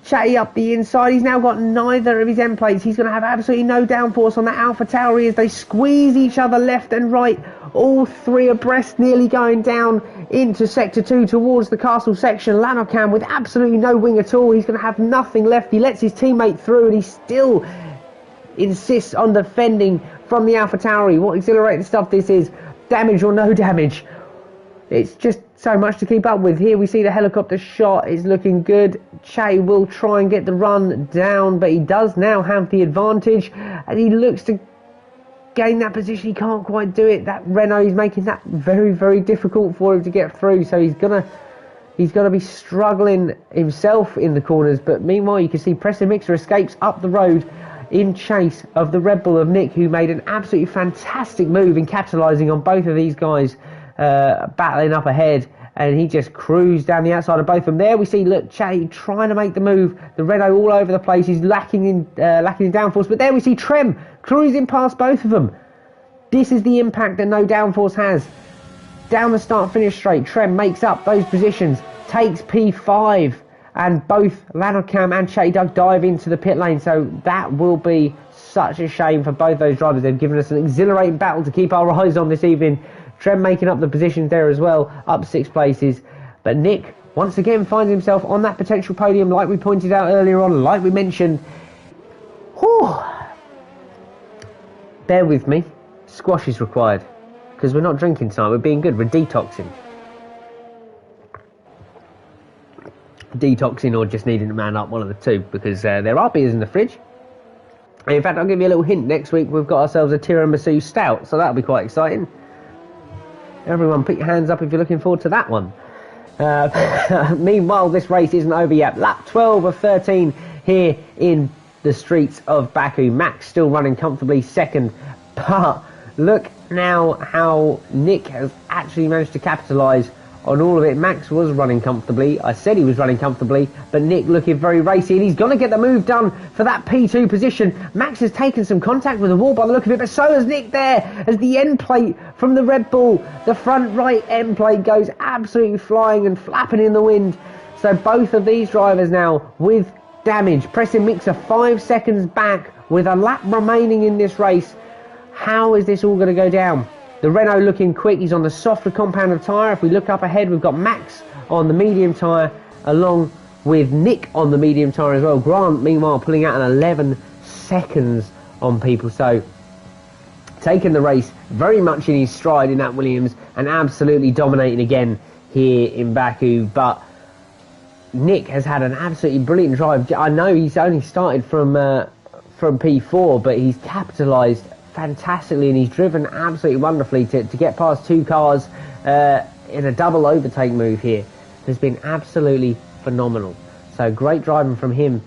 Chatty up the inside. He's now got neither of his end plates. He's going to have absolutely no downforce on that AlphaTauri as they squeeze each other left and right. All three abreast, nearly going down into Sector 2 towards the castle section. Lanocam with absolutely no wing at all. He's going to have nothing left. He lets his teammate through, and he still insists on defending from the AlphaTauri. What exhilarating stuff this is. Damage or no damage. It's just so much to keep up with. Here we see the helicopter shot is looking good. Che will try and get the run down, but he does now have the advantage, and he looks to gain that position. He can't quite do it. That Renault is making that very, very difficult for him to get through, so he's gonna be struggling himself in the corners. But meanwhile, you can see Preston Mixer escapes up the road in chase of the Red Bull of Nick, who made an absolutely fantastic move in capitalising on both of these guys battling up ahead, and he just cruised down the outside of both of them. There we see, look, Chatty trying to make the move, the Renault all over the place, he's lacking in downforce, but there we see Trem cruising past both of them. This is the impact that no downforce has. Down the start-finish straight, Trem makes up those positions, takes P5, and both Lanocam and Chatty Doug dive into the pit lane, so that will be such a shame for both those drivers. They've given us an exhilarating battle to keep our eyes on this evening. Trem making up the positions there as well, up 6 places, but Nick once again finds himself on that potential podium like we pointed out earlier on, like we mentioned. Whew. Bear with me. Squash is required, because we're not drinking tonight, we're being good, we're detoxing. Detoxing or just needing to man up, one of the two, because there are beers in the fridge. And in fact, I'll give you a little hint, next week we've got ourselves a tiramisu stout, so that'll be quite exciting. Everyone put your hands up if you're looking forward to that one. Meanwhile, this race isn't over yet. Lap 12 of 13 here in the streets of Baku. Max still running comfortably second, but look now how Nick has actually managed to capitalise on all of it. Max was running comfortably. I said he was running comfortably, but Nick looking very racy, and he's going to get the move done for that P2 position. Max has taken some contact with the wall by the look of it, but so has Nick there, as the end plate from the Red Bull, the front right end plate, goes absolutely flying and flapping in the wind. So both of these drivers now with damage. Pressing Mixer 5 seconds back with a lap remaining in this race. How is this all going to go down? The Renault looking quick, he's on the softer compound of tyre. If we look up ahead, we've got Max on the medium tyre, along with Nick on the medium tyre as well. Grant, meanwhile, pulling out an 11 seconds on people. So, taking the race very much in his stride in that Williams, and absolutely dominating again here in Baku. But Nick has had an absolutely brilliant drive. I know he's only started from P4, but he's capitalised fantastically, and he's driven absolutely wonderfully to get past 2 cars in a double overtake move here. Has been absolutely phenomenal. So great driving from him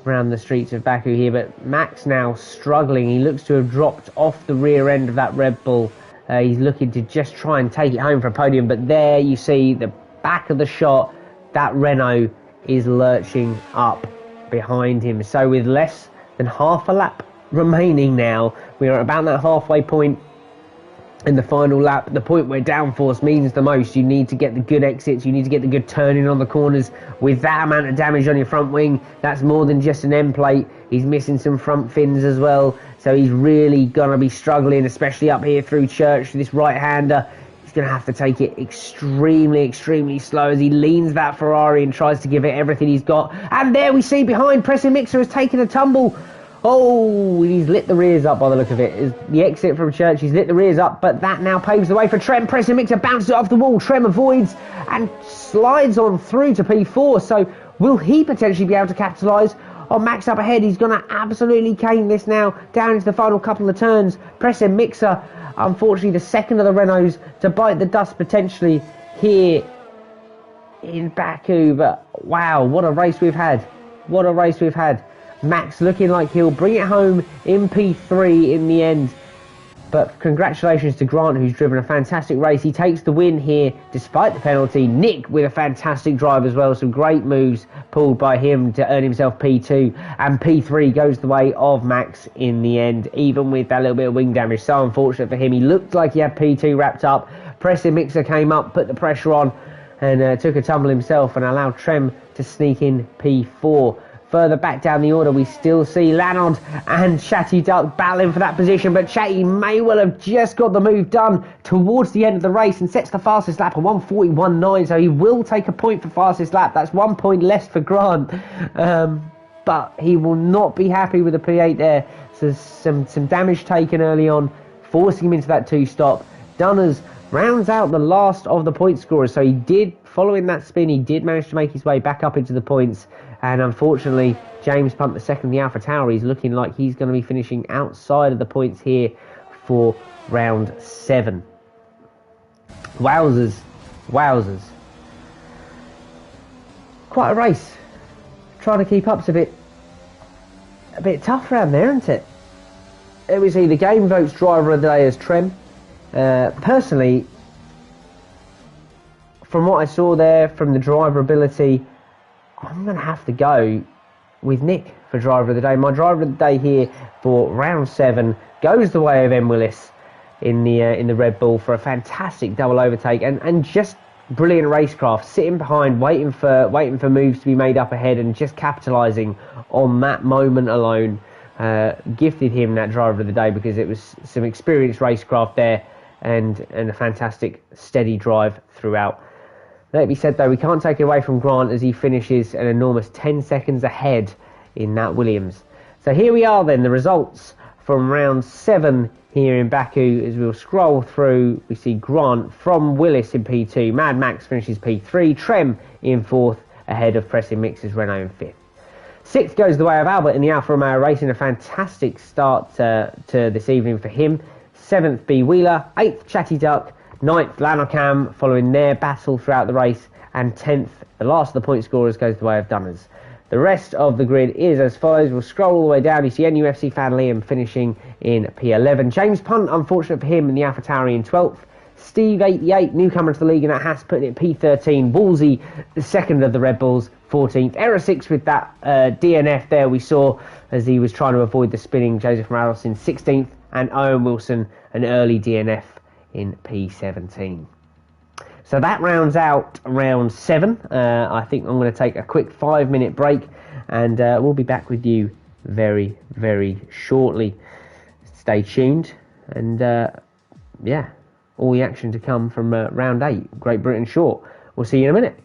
around the streets of Baku here, but Max now struggling. He looks to have dropped off the rear end of that Red Bull. He's looking to just try and take it home for a podium, but there you see the back of the shot, that Renault is lurching up behind him. So with less than half a lap remaining now, we are about that halfway point in the final lap, the point where downforce means the most. You need to get the good exits, you need to get the good turning on the corners. With that amount of damage on your front wing, that's more than just an end plate. He's missing some front fins as well, so he's really gonna be struggling, especially up here through Church. This right-hander, he's gonna have to take it extremely slow as he leans that Ferrari and tries to give it everything he's got. And there we see behind, Pressing Mixer has taken a tumble. Oh, he's lit the rears up by the look of it. Is the exit from Church, he's lit the rears up, but that now paves the way for Trem. Pressing Mixer bounces it off the wall. Trem avoids and slides on through to P4. So will he potentially be able to capitalise on Max up ahead? He's going to absolutely cane this now down into the final couple of turns. Pressing Mixer, unfortunately, the second of the Renaults to bite the dust potentially here in Baku. But wow, what a race we've had. What a race we've had. Max looking like he'll bring it home in P3 in the end. But congratulations to Grant, who's driven a fantastic race. He takes the win here despite the penalty. Nick with a fantastic drive as well. Some great moves pulled by him to earn himself P2. And P3 goes the way of Max in the end, even with that little bit of wing damage. So unfortunate for him. He looked like he had P2 wrapped up. Pressing Mixer came up, put the pressure on, and took a tumble himself and allowed Trem to sneak in P4. Further back down the order, we still see Lanod and Chatty Duck battling for that position, but Chatty may well have just got the move done towards the end of the race and sets the fastest lap at 1:41.9, so he will take a point for fastest lap. That's 1 point less for Grant, but he will not be happy with the P8 there. So some damage taken early on, forcing him into that 2-stop. Dunners rounds out the last of the point scorers, so he did, following that spin, he did manage to make his way back up into the points. And unfortunately, James Punt, the second, the Alpha Tower, is looking like he's going to be finishing outside of the points here for round 7. Wowzers. Quite a race. Trying to keep up to it. a bit tough around there, isn't it? It was either game votes driver of the day as Trem. Personally, from what I saw there, from the driver ability, I'm going to have to go with Nick for driver of the day. My driver of the day here for round 7 goes the way of M. Willis in the Red Bull for a fantastic double overtake and just brilliant racecraft, sitting behind, waiting for moves to be made up ahead and just capitalising on that moment alone. Gifted him that driver of the day because it was some experienced racecraft there and a fantastic steady drive throughout. Let me said though, we can't take it away from Grant as he finishes an enormous 10 seconds ahead in that Williams. So here we are then, the results from round 7 here in Baku. As we'll scroll through, we see Grant from Willis in P2, Mad Max finishes P3, Trem in 4th ahead of Pressing Mix's Renault in 5th. 6th goes the way of Albert in the Alfa Romeo Racing, a fantastic start to this evening for him. 7th B Wheeler, 8th Chatty Duck, 9th Lanarkam following their battle throughout the race, and 10th, the last of the point scorers, goes the way of Dunners. The rest of the grid is as follows. We'll scroll all the way down. You see NUFC fan Liam finishing in P11. James Punt, unfortunate for him, in the AlphaTauri in 12th. Steve 88, newcomer to the league in that Haas, putting it P13. Woolsey, the second of the Red Bulls, 14th. Error 6 with that DNF there we saw as he was trying to avoid the spinning Joseph Morales in 16th. And Owen Wilson, an early DNF in P17. So that rounds out round 7. I think I'm going to take a quick 5-minute break and we'll be back with you very, very shortly. Stay tuned and yeah, all the action to come from round 8, Great Britain Short. We'll see you in a minute.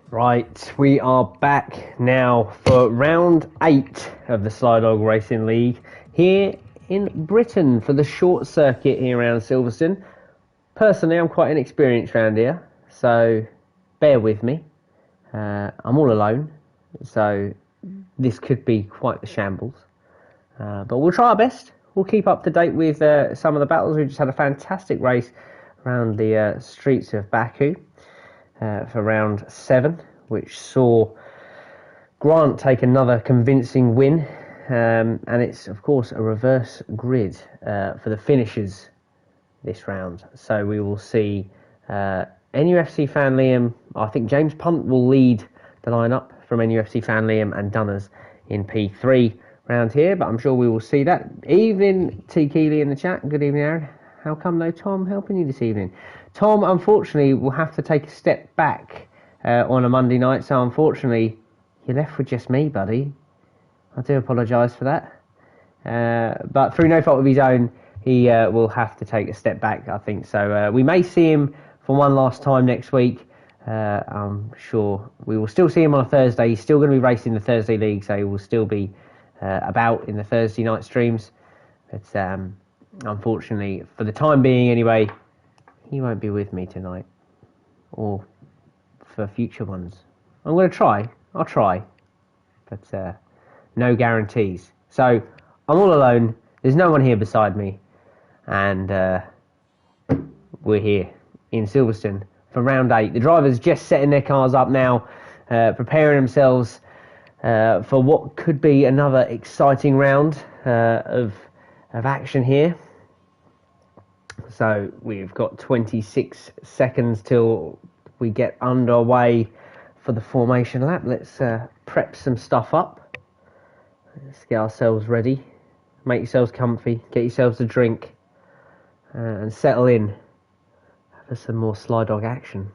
Right, we are back now for round 8 of the SlyDog Racing League here in Britain for the short circuit here around Silverstone. Personally, I'm quite inexperienced around here, so bear with me. I'm all alone, so this could be quite the shambles. But we'll try our best. We'll keep up to date with some of the battles. We just had a fantastic race around the streets of Baku. For round 7, which saw Grant take another convincing win, and it's of course a reverse grid for the finishers this round. So we will see NUFC Fan Liam. I think James Punt will lead the lineup from NUFC Fan Liam and Dunners in P3 round here, but I'm sure we will see that. Evening, T. Keeley in the chat. Good evening, Aaron. How come no Tom helping you this evening? Tom, unfortunately, will have to take a step back on a Monday night, so unfortunately, you're left with just me, buddy. I do apologise for that. But through no fault of his own, he will have to take a step back, I think. So we may see him for one last time next week. I'm sure we will still see him on a Thursday. He's still going to be racing the Thursday League, so he will still be about in the Thursday night streams. But unfortunately, for the time being anyway, he won't be with me tonight, or for future ones. I'm going to try. I'll try, but no guarantees. So I'm all alone. There's no one here beside me, and we're here in Silverstone for round 8. The drivers just setting their cars up now, preparing themselves for what could be another exciting round of action here. So we've got 26 seconds till we get underway for the formation lap. Let's prep some stuff up. Let's get ourselves ready. Make yourselves comfy. Get yourselves a drink. And settle in for some more SlyDog action.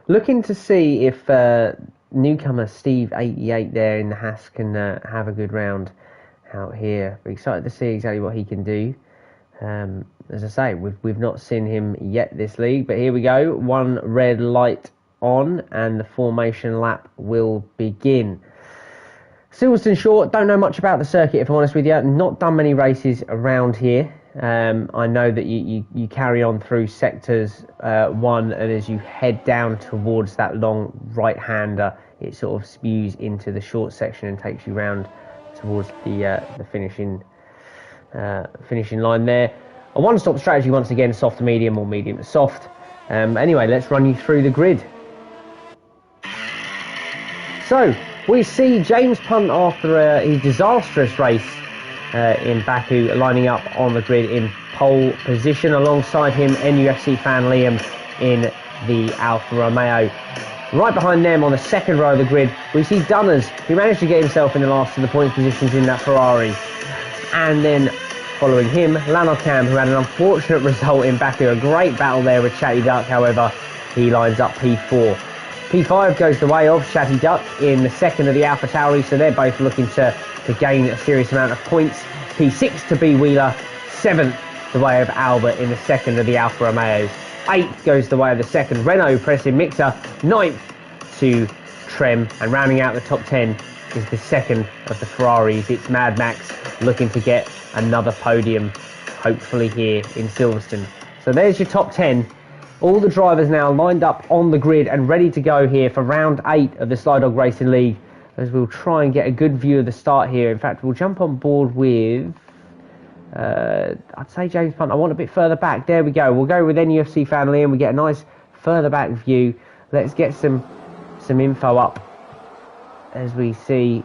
Looking to see if newcomer Steve 88 there in the Haas can have a good round out here. We're excited to see exactly what he can do. As I say, we've not seen him yet this league, but here we go. One red light on and the formation lap will begin. Silverstone short, don't know much about the circuit if I'm honest with you. Not done many races around here. I know that you carry on through sectors 1, and as you head down towards that long right-hander, it sort of spews into the short section and takes you round towards the finishing line there. A one-stop strategy once again, soft to medium or medium to soft. Anyway, let's run you through the grid. So we see James Punt after his disastrous race in Baku lining up on the grid in pole position. Alongside him, NUFC Fan Liam in the Alfa Romeo. Right behind them on the second row of the grid, we see Dunners, who managed to get himself in the last of the points positions in that Ferrari. And then following him, Lanocam, who had an unfortunate result in Baku. A great battle there with Chatty Duck, however, he lines up P4. P5 goes the way of Chatty Duck in the second of the Alpha Tauri, so they're both looking to gain a serious amount of points. P6 to B Wheeler, 7th the way of Albert in the second of the Alfa Romeos. 8th goes the way of the second Renault pressing Mixer, 9th to Trem, and rounding out the top 10 is the second of the Ferraris. It's Mad Max looking to get another podium, hopefully here in Silverstone. So there's your top 10. All the drivers now lined up on the grid and ready to go here for round 8 of the SlyDog Racing League, as we'll try and get a good view of the start here. In fact, we'll jump on board with I'd say James Punt. I want a bit further back. There we go. We'll go with NUFC Fan Liam. We get a nice further back view. Let's get some info up as we see.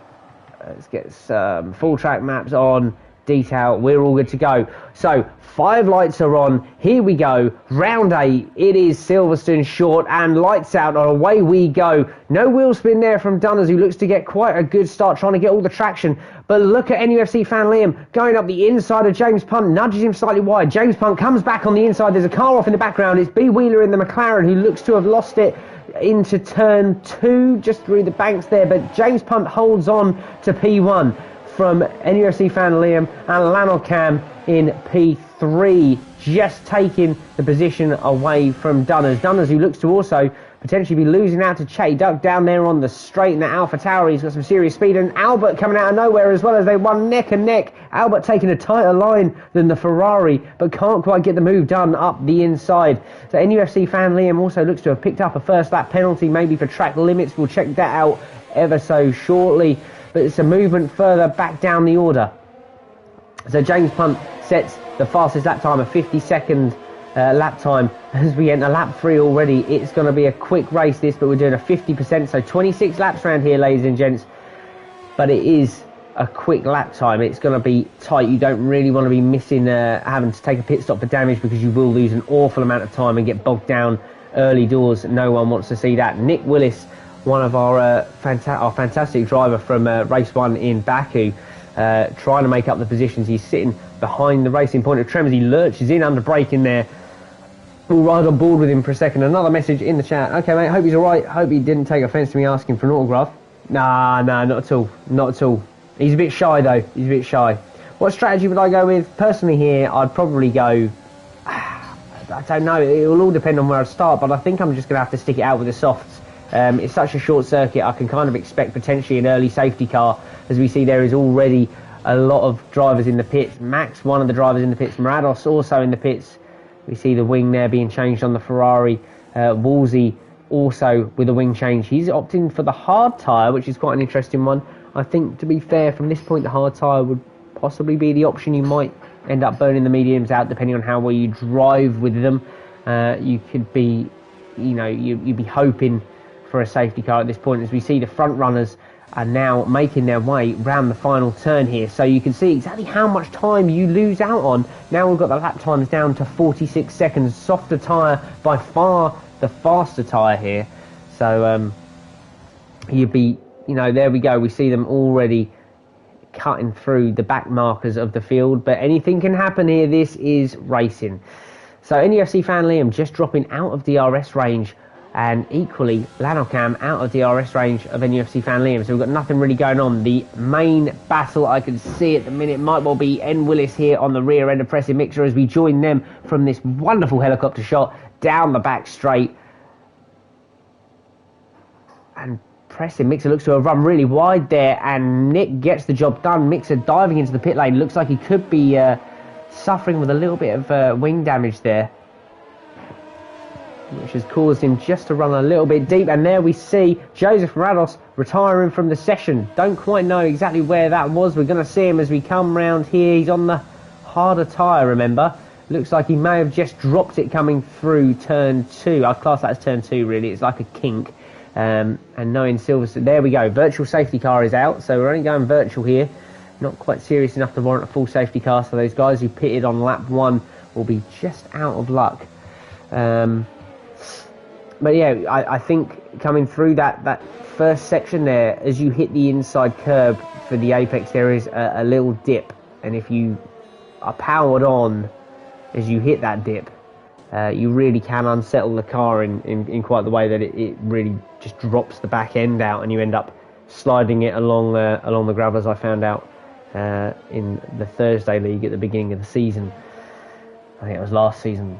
Let's get some full track maps on. Detail, we're all good to go. So 5 lights are on. Here we go. Round 8. It is Silverstone short and lights out, and away we go. No wheel spin there from Dunners, who looks to get quite a good start trying to get all the traction. But look at NUFC Fan Liam going up the inside of James Punt, nudges him slightly wide. James Punt comes back on the inside. There's a car off in the background. It's B Wheeler in the McLaren, who looks to have lost it into turn 2, just through the banks there. But James Punt holds on to P1 from NUFC Fan Liam and Lanocam in P3. 3, just taking the position away from Dunners. Dunners, who looks to also potentially be losing out to Che Duck down there on the straight in the Alpha Tower. He's got some serious speed, and Albert coming out of nowhere as well, as they won neck and neck. Albert taking a tighter line than the Ferrari, but can't quite get the move done up the inside. So NUFC fan Liam also looks to have picked up a first lap penalty, maybe for track limits. We'll check that out ever so shortly, but it's a movement further back down the order. So James Punt sets the fastest lap time, a 50-second lap time as we enter lap 3 already. It's going to be a quick race this, but we're doing a 50%, so 26 laps around here, ladies and gents. But it is a quick lap time. It's going to be tight. You don't really want to be missing having to take a pit stop for damage, because you will lose an awful amount of time and get bogged down early doors. No one wants to see that. Nick Willis, one of our fantastic driver from race 1 in Baku, trying to make up the positions. He's sitting behind the racing point of Trem as he lurches in under braking there. We'll ride on board with him for a second. Another message in the chat. Okay, mate, hope he's alright. Hope he didn't take offence to me asking for an autograph. Nah, not at all. Not at all. He's a bit shy, though. He's a bit shy. What strategy would I go with? Personally here, I'd probably go... I don't know. It will all depend on where I start, but I think I'm just going to have to stick it out with the softs. It's such a short circuit, I can kind of expect potentially an early safety car. As we see, there is already a lot of drivers in the pits. Max, one of the drivers in the pits. Murados also in the pits. We see the wing there being changed on the Ferrari. Woolsey also with a wing change. He's opting for the hard tyre, which is quite an interesting one. I think, to be fair, from this point, the hard tyre would possibly be the option. You might end up burning the mediums out depending on how well you drive with them. You could be, you'd be hoping for a safety car at this point, as we see the front runners are now making their way round the final turn here. So you can see exactly how much time you lose out on. Now we've got the lap times down to 46 seconds. Softer tyre, by far the faster tyre here. So you'd be, there we go. We see them already cutting through the back markers of the field. But anything can happen here. This is racing. So NUFC fan Liam just dropping out of DRS range, and equally Lanocam out of DRS range of NUFC fan Liam. So we've got nothing really going on. The main battle I can see at the minute might well be N Willis here on the rear end of Pressing Mixer, as we join them from this wonderful helicopter shot down the back straight. And Pressing Mixer looks to have run really wide there, and Nick gets the job done. Mixer diving into the pit lane. Looks like he could be suffering with a little bit of wing damage there, which has caused him just to run a little bit deep. And there we see Joseph Murados retiring from the session. Don't quite know exactly where that was. We're going to see him as we come round here. He's on the harder tyre, remember. Looks like he may have just dropped it coming through turn 2. I'd class that as turn 2, really. It's like a kink. And knowing Silverstone, there we go. Virtual safety car is out, so we're only going virtual here. Not quite serious enough to warrant a full safety car, so those guys who pitted on lap 1 will be just out of luck. But yeah, I think coming through that first section there, as you hit the inside curb for the apex, there is a little dip, and if you are powered on as you hit that dip, you really can unsettle the car in quite the way that it really just drops the back end out, and you end up sliding it along the gravel, as I found out in the Thursday League at the beginning of the season. I think it was last season.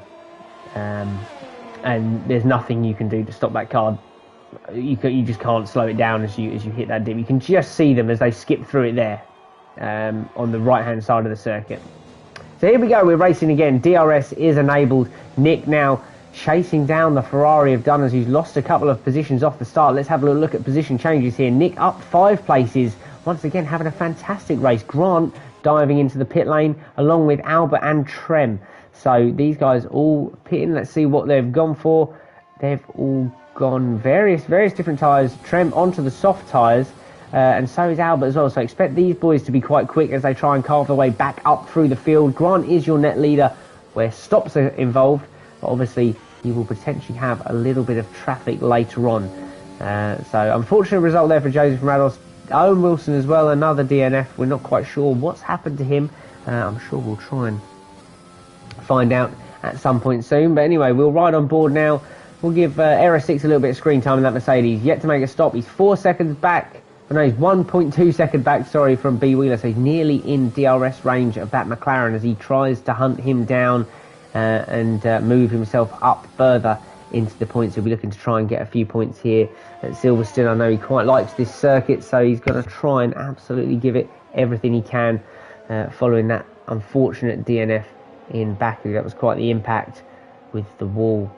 And there's nothing you can do to stop that car. You just can't slow it down as you hit that dip. You can just see them as they skip through it there on the right-hand side of the circuit. So here we go, we're racing again. DRS is enabled. Nick now chasing down the Ferrari of Dunners, who's lost a couple of positions off the start. Let's have a look at position changes here. Nick up 5 places. Once again, having a fantastic race. Grant diving into the pit lane along with Albert and Trem. So these guys all pitting. Let's see what they've gone for. They've all gone various different tyres. Trem onto the soft tyres, and so is Albert as well. So expect these boys to be quite quick as they try and carve their way back up through the field. Grant is your net leader where stops are involved, but obviously you will potentially have a little bit of traffic later on. So unfortunate result there for Joseph Murados. Owen Wilson as well, another DNF. We're not quite sure what's happened to him. I'm sure we'll try and find out at some point soon. But anyway, we'll ride on board now. We'll give Era 6 a little bit of screen time in that Mercedes. Yet to make a stop. He's 4 seconds back Oh, no, he's 1.2 second back, sorry, from B Wheeler, so he's nearly in DRS range of that McLaren as he tries to hunt him down and move himself up further into the points. He'll be looking to try and get a few points here at Silverstone. I know he quite likes this circuit, so he's going to try and absolutely give it everything he can following that unfortunate DNF in Baku. That was quite the impact with the wall.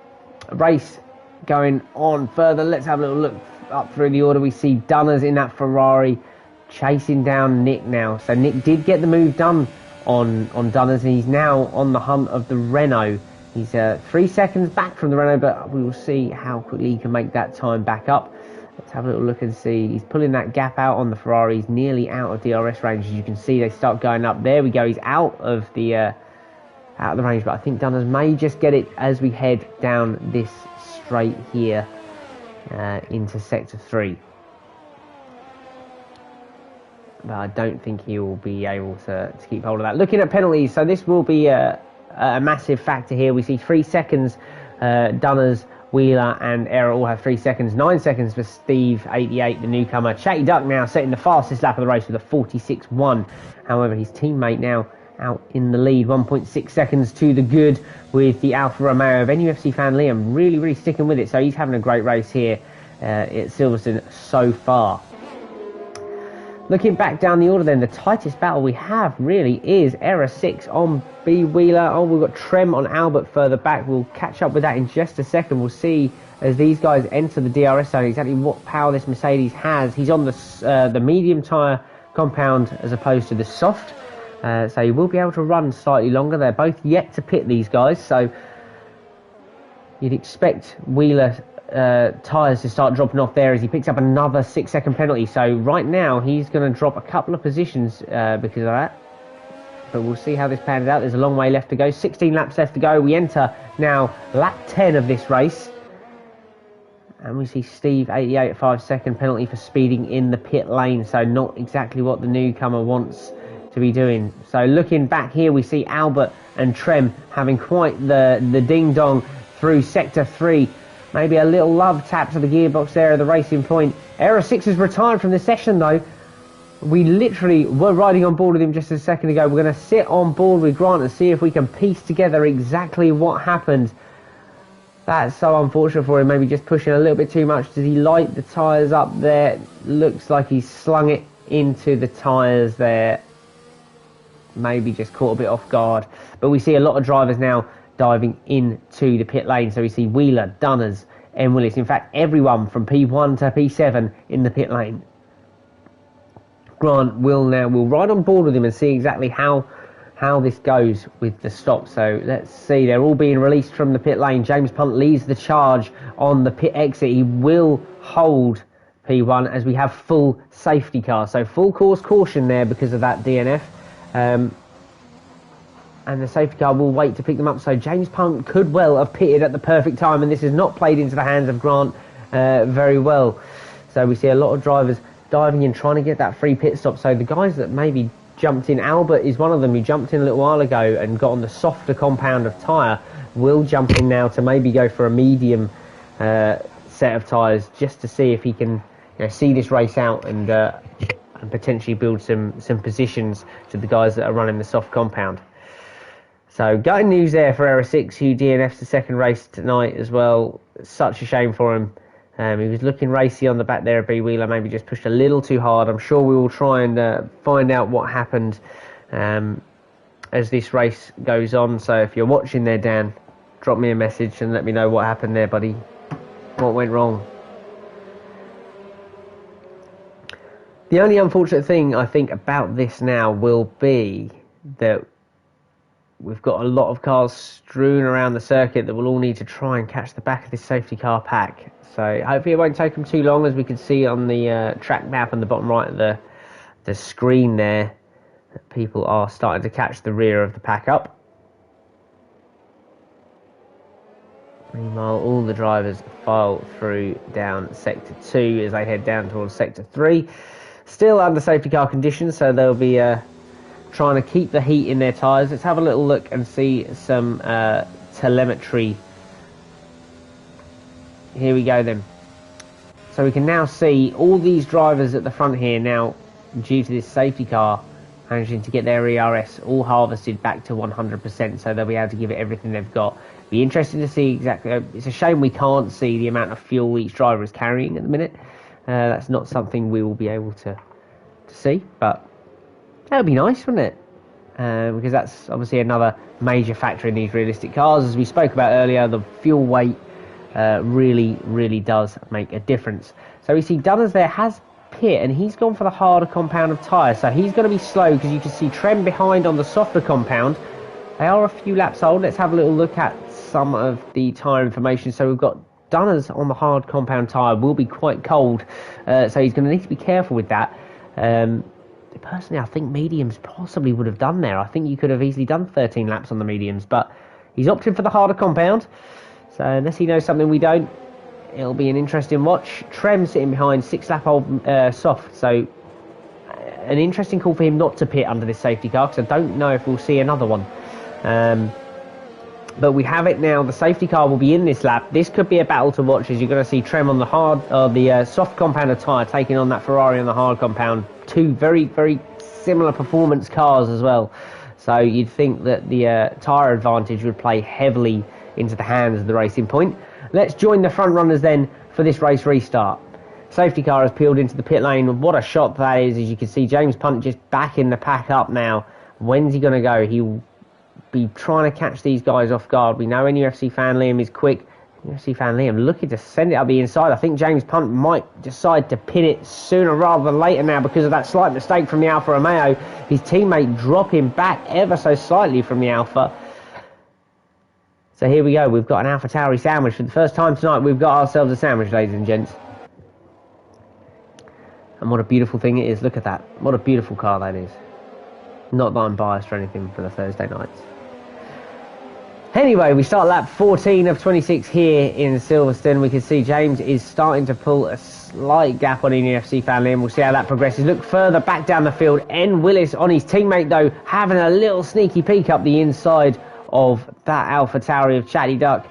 Race going on further. Let's have a little look up through the order. We see Dunners in that Ferrari chasing down Nick now. So Nick did get the move done on Dunners, and he's now on the hunt of the Renault. He's 3 seconds back from the Renault, but we will see how quickly he can make that time back up. Let's have a little look and see. He's pulling that gap out on the Ferrari. He's nearly out of DRS range. As you can see, they start going up. There we go. He's out of the range, but I think Dunners may just get it as we head down this straight here into Sector 3. But I don't think he will be able to keep hold of that. Looking at penalties, so this will be a massive factor here. We see 3 seconds, Dunners, Wheeler and Error all have 3 seconds. 9 seconds for Steve, 88, the newcomer. Chatty Duck now setting the fastest lap of the race with a 46.1. However, his teammate now out in the lead. 1.6 seconds to the good with the Alfa Romeo of NUFC fan Liam. Really sticking with it. So he's having a great race here at Silverstone so far. Looking back down the order then, the tightest battle we have really is Error 6 on B Wheeler. Oh, we've got Trem on Albert further back. We'll catch up with that in just a second. We'll see as these guys enter the DRS zone exactly what power this Mercedes has. He's on the medium tyre compound as opposed to the soft. So he will be able to run slightly longer. They're both yet to pit, these guys. So you'd expect Wheeler tyres to start dropping off there as he picks up another 6 second penalty. So right now he's going to drop a couple of positions because of that. But we'll see how this pans out. There's a long way left to go. 16 laps left to go. We enter now lap 10 of this race. And we see Steve, 88, 5 second penalty for speeding in the pit lane. So not exactly what the newcomer wants to be doing. So looking back here, we see Albert and Trem having quite the ding-dong through Sector 3. Maybe a little love tap to the gearbox there at the racing point. Error 6 is retired from the session though. We literally were riding on board with him just a second ago. We're going to sit on board with Grant and see if we can piece together exactly what happened. That's so unfortunate for him. Maybe just pushing a little bit too much. Does he light the tyres up there? Looks like he's slung it into the tyres there. Maybe just caught a bit off guard. But we see a lot of drivers now diving into the pit lane. So we see Wheeler, Dunners, and Willis. In fact, everyone from P1 to P7 in the pit lane. Grant will ride on board with him and see exactly how this goes with the stop. So let's see. They're all being released from the pit lane. James Punt leads the charge on the pit exit. He will hold P1 as we have full safety car. So full course caution there because of that DNF. And the safety car will wait to pick them up. So James Punt could well have pitted at the perfect time, and this has not played into the hands of Grant very well. So we see a lot of drivers diving in, trying to get that free pit stop. So the guys that maybe jumped in, Albert is one of them who jumped in a little while ago and got on the softer compound of tyre, will jump in now to maybe go for a medium set of tyres just to see if he can see this race out and potentially build some positions to the guys that are running the soft compound. So gutting news there for Error 6, who DNFs the second race tonight as well. Such a shame for him. He was looking racy on the back there of B Wheeler, maybe just pushed a little too hard. I'm sure we will try and find out what happened as this race goes on. So if you're watching there, Dan, drop me a message and let me know what happened there, buddy. What went wrong? The only unfortunate thing I think about this now will be that we've got a lot of cars strewn around the circuit that will all need to try and catch the back of this safety car pack. So hopefully it won't take them too long, as we can see on the track map on the bottom right of the screen there. People are starting to catch the rear of the pack up. Meanwhile, all the drivers file through down Sector 2 as they head down towards Sector 3. Still under safety car conditions, so they'll be trying to keep the heat in their tyres. Let's have a little look and see some telemetry. Here we go then. So we can now see all these drivers at the front here now, due to this safety car, managing to get their ERS all harvested back to 100%, so they'll be able to give it everything they've got. Be interesting to see exactly. It's a shame we can't see the amount of fuel each driver is carrying at the minute. That's not something we will be able to see, but that would be nice, wouldn't it? Because that's obviously another major factor in these realistic cars. As we spoke about earlier, the fuel weight really does make a difference. So we see Dunners there has pit, and he's gone for the harder compound of tyres, so he's going to be slow, because you can see Trem behind on the softer compound. They are a few laps old. Let's have a little look at some of the tyre information. So we've got Dunners on the hard compound tyre, will be quite cold, so he's going to need to be careful with that. Personally, I think mediums possibly would have done there. I think you could have easily done 13 laps on the mediums, but he's opted for the harder compound, so unless he knows something we don't, it'll be an interesting watch. Trem sitting behind, 6-lap old soft, so an interesting call for him not to pit under this safety car, because I don't know if we'll see another one. But we have it now. The safety car will be in this lap. This could be a battle to watch, as you're going to see Trem on the soft compound of tyre taking on that Ferrari on the hard compound. Two very similar performance cars as well. So you'd think that the tyre advantage would play heavily into the hands of the Racing Point. Let's join the front runners then for this race restart. Safety car has peeled into the pit lane. What a shot that is. As you can see, James Punt just backing the pack up now. When's he going to go? He'll be trying to catch these guys off guard. We know NUFC fan Liam is quick. NUFC fan Liam looking to send it up the inside. I think James Punt might decide to pin it sooner rather than later now, because of that slight mistake from the Alfa Romeo. His teammate dropping back ever so slightly from the Alfa. So here we go. We've got an AlphaTauri sandwich. For the first time tonight, we've got ourselves a sandwich, ladies and gents. And what a beautiful thing it is. Look at that. What a beautiful car that is. Not that I'm biased or anything for the Thursday nights. Anyway, we start lap 14 of 26 here in Silverstone. We can see James is starting to pull a slight gap on NUFC fan Liam. We'll see how that progresses. Look further back down the field. N. Willis on his teammate, though, having a little sneaky peek up the inside of that AlphaTauri of Chatty Duck.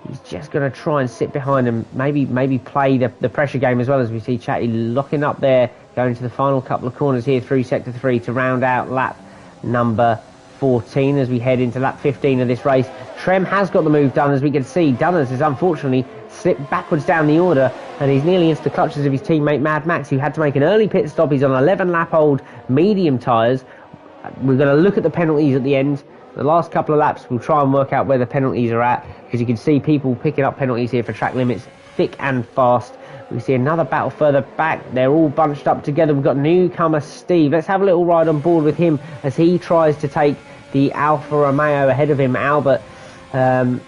He's just going to try and sit behind him, maybe play the pressure game, as well as we see Chatty locking up there, going to the final couple of corners here through Sector 3 to round out lap number 14 as we head into lap 15 of this race. Trem has got the move done, as we can see. Dunners has unfortunately slipped backwards down the order, and he's nearly into the clutches of his teammate Mad Max, who had to make an early pit stop. He's on 11-lap old medium tyres. We're going to look at the penalties at the end. The last couple of laps, we'll try and work out where the penalties are at, because you can see people picking up penalties here for track limits thick and fast. We see another battle further back. They're all bunched up together. We've got newcomer Steve. Let's have a little ride on board with him as he tries to take the Alfa Romeo ahead of him, Albert, who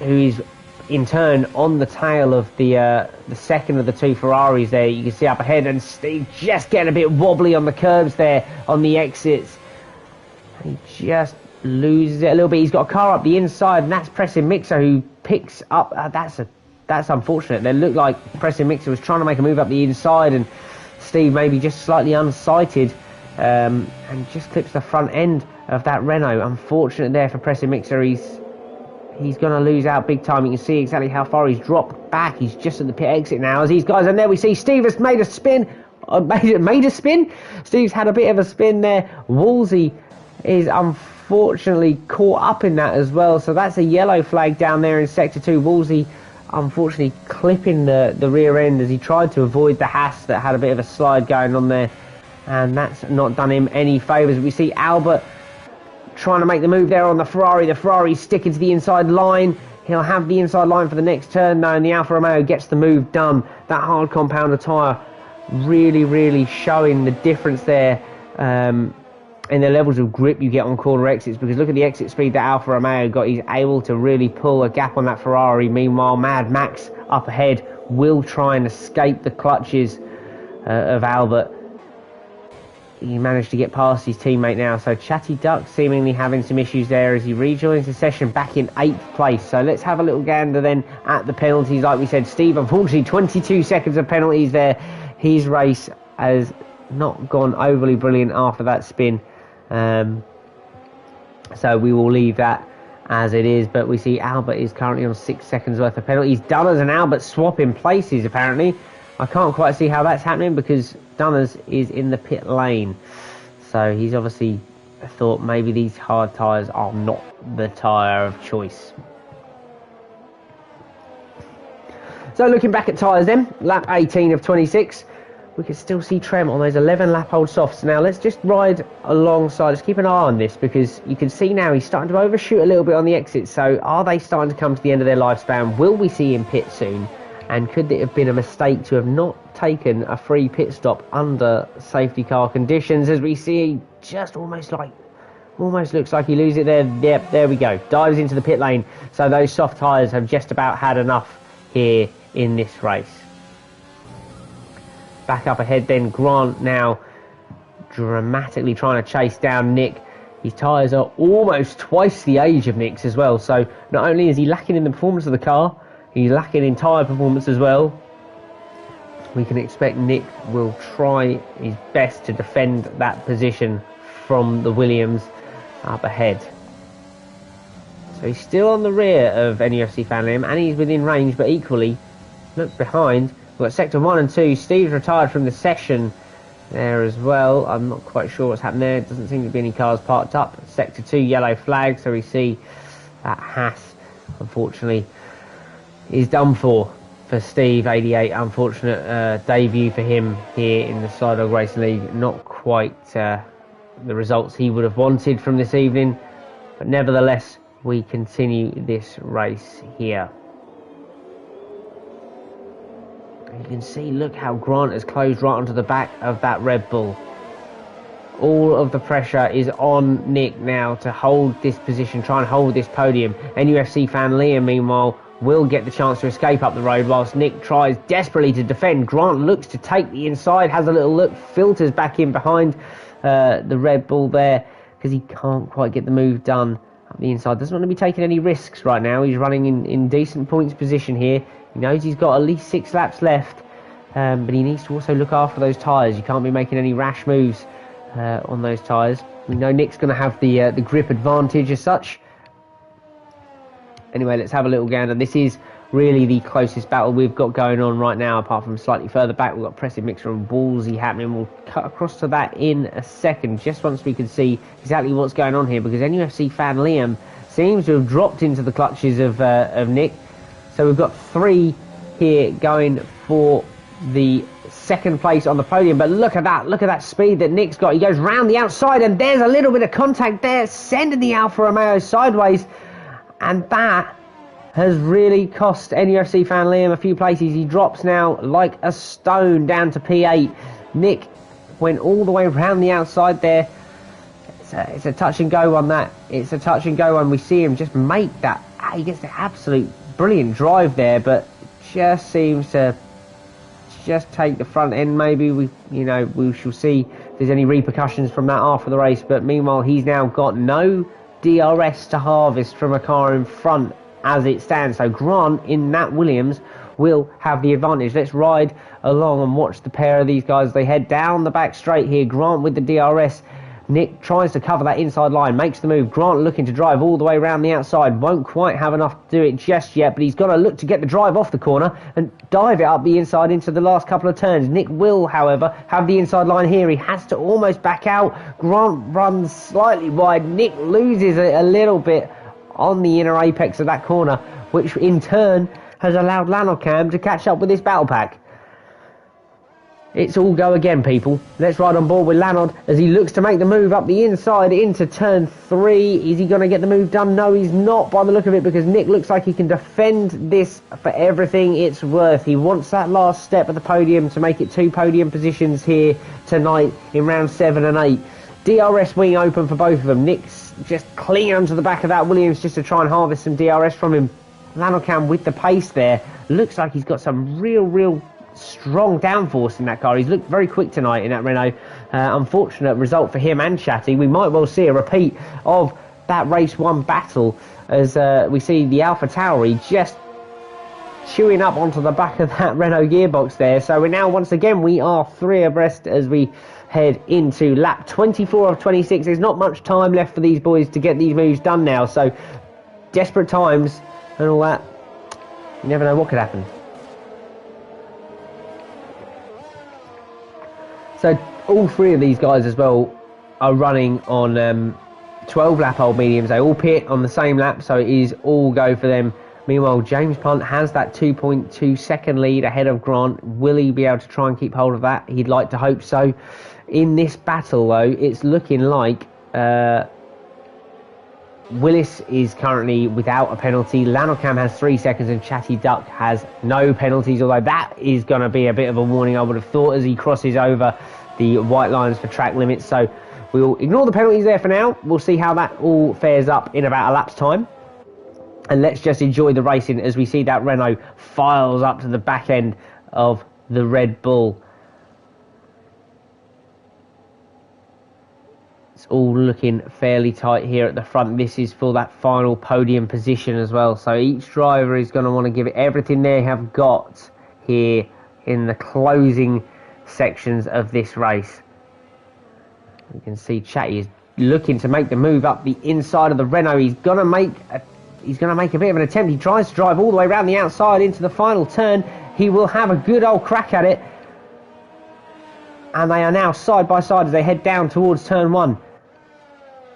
is in turn on the tail of the second of the two Ferraris there. You can see up ahead, and Steve just getting a bit wobbly on the curbs there on the exits. He just loses it a little bit. He's got a car up the inside, and that's Pressing Mixer who picks up. That's unfortunate. They look like Pressing Mixer was trying to make a move up the inside, and Steve maybe just slightly unsighted and just clips the front end of that Renault. Unfortunate there for Pressing Mixer. He's going to lose out big time. You can see exactly how far he's dropped back. He's just at the pit exit now as these guys, and there we see Steve has made a spin. Made a spin. Steve's had a bit of a spin there. Woolsey is unfortunately caught up in that as well, so that's a yellow flag down there in Sector 2. Woolsey unfortunately clipping the rear end as he tried to avoid the Haas that had a bit of a slide going on there, and that's not done him any favours. We see Albert trying to make the move there on the Ferrari. The Ferrari's sticking to the inside line. He'll have the inside line for the next turn now, and the Alfa Romeo gets the move done. That hard compounder tyre really showing the difference there in the levels of grip you get on corner exits, because look at the exit speed that Alfa Romeo got. He's able to really pull a gap on that Ferrari. Meanwhile, Mad Max up ahead will try and escape the clutches of Albert. He managed to get past his teammate now, so Chatty Duck seemingly having some issues there as he rejoins the session back in 8th place. So let's have a little gander then at the penalties. Like we said, Steve, unfortunately 22 seconds of penalties there. His race has not gone overly brilliant after that spin. So we will leave that as it is, but we see Albert is currently on 6 seconds worth of penalties. Dunners and Albert swapping places apparently. I can't quite see how that's happening because Dunners is in the pit lane. So he's obviously thought maybe these hard tyres are not the tyre of choice. So looking back at tyres then, lap 18 of 26, we can still see Trem on those 11 lap old softs. Now let's just ride alongside, let's keep an eye on this because you can see now he's starting to overshoot a little bit on the exit. So are they starting to come to the end of their lifespan? Will we see him pit soon? And could it have been a mistake to have not taken a free pit stop under safety car conditions, as we see just almost looks like he loses it there. Yep, there we go. Dives into the pit lane. So those soft tyres have just about had enough here in this race. Back up ahead then, Grant now dramatically trying to chase down Nick. His tyres are almost twice the age of Nick's as well. So not only is he lacking in the performance of the car, he's lacking in tyre performance as well. We can expect Nick will try his best to defend that position from the Williams up ahead. So he's still on the rear of NUFC Fan Liam and he's within range, but equally, look behind. We've got sector 1 and 2. Steve's retired from the session there as well. I'm not quite sure what's happened there. Doesn't seem to be any cars parked up. Sector 2, yellow flag. So we see that Haas, unfortunately, is done for Steve. 88, unfortunate debut for him here in the SlyDog Racing League. Not quite the results he would have wanted from this evening, but nevertheless, we continue this race here. You can see, look how Grant has closed right onto the back of that Red Bull. All of the pressure is on Nick now to hold this position, try and hold this podium. NUFC Fan Liam, meanwhile, will get the chance to escape up the road whilst Nick tries desperately to defend. Grant looks to take the inside, has a little look, filters back in behind the Red Bull there because he can't quite get the move done up the inside. Doesn't want to be taking any risks right now. He's running in decent points position here. He knows he's got at least 6 laps left, but he needs to also look after those tyres. You can't be making any rash moves on those tyres. We know Nick's going to have the grip advantage as such. Anyway, let's have a little gander. This is really the closest battle we've got going on right now, apart from slightly further back. We've got Pressing Mixer and Ballsy happening. We'll cut across to that in a second, just once we can see exactly what's going on here, because NUFC Fan Liam seems to have dropped into the clutches of Nick. So we've got 3 here going for the second place on the podium. But look at that speed that Nick's got. He goes round the outside and there's a little bit of contact there, sending the Alfa Romeo sideways. And that has really cost NUFC Fan Liam a few places. He drops now like a stone down to P8. Nick went all the way around the outside there. It's a touch and go on that. It's a touch and go on. We see him just make that. He gets the absolute brilliant drive there, but just seems to just take the front end. Maybe we shall see if there's any repercussions from that after the race. But meanwhile, he's now got no DRS to harvest from a car in front as it stands. So Grant in that Williams will have the advantage. Let's ride along and watch the pair of these guys. They head down the back straight here. Grant with the DRS. Nick tries to cover that inside line, makes the move. Grant looking to drive all the way around the outside. Won't quite have enough to do it just yet, but he's got to look to get the drive off the corner and dive it up the inside into the last couple of turns. Nick will, however, have the inside line here. He has to almost back out. Grant runs slightly wide. Nick loses it a little bit on the inner apex of that corner, which in turn has allowed Lanocam to catch up with this battle pack. It's all go again, people. Let's ride on board with Lanod as he looks to make the move up the inside into turn 3. Is he going to get the move done? No, he's not by the look of it, because Nick looks like he can defend this for everything it's worth. He wants that last step at the podium to make it 2 podium positions here tonight in round 7 and 8. DRS wing open for both of them. Nick's just clinging onto the back of that Williams just to try and harvest some DRS from him. Lanocam with the pace there. Looks like he's got some real strong downforce in that car. He's looked very quick tonight in that Renault. Unfortunate result for him and Chatty. We might well see a repeat of that race 1 battle as we see the Alpha Tauri just chewing up onto the back of that Renault gearbox there. So we're now, once again, we are 3 abreast as we head into lap 24 of 26. There's not much time left for these boys to get these moves done now, so desperate times and all that, you never know what could happen. So all three of these guys as well are running on 12 lap old mediums. They all pit on the same lap, so it is all go for them. Meanwhile, James Punt has that 2.2 second lead ahead of Grant. Will he be able to try and keep hold of that? He'd like to hope so. In this battle, though, it's looking like Willis is currently without a penalty. Lanocam has 3 seconds and Chatty Duck has no penalties, although that is going to be a bit of a warning, I would have thought, as he crosses over the white lines for track limits. So we'll ignore the penalties there for now. We'll see how that all fares up in about a lap's time. And let's just enjoy the racing as we see that Renault files up to the back end of the Red Bull. It's all looking fairly tight here at the front. This is for that final podium position as well. So each driver is going to want to give it everything they have got here in the closing sections of this race. You can see Chatty is looking to make the move up the inside of the Renault. He's going to make a bit of an attempt. He tries to drive all the way around the outside into the final turn. He will have a good old crack at it. And they are now side by side as they head down towards turn 1.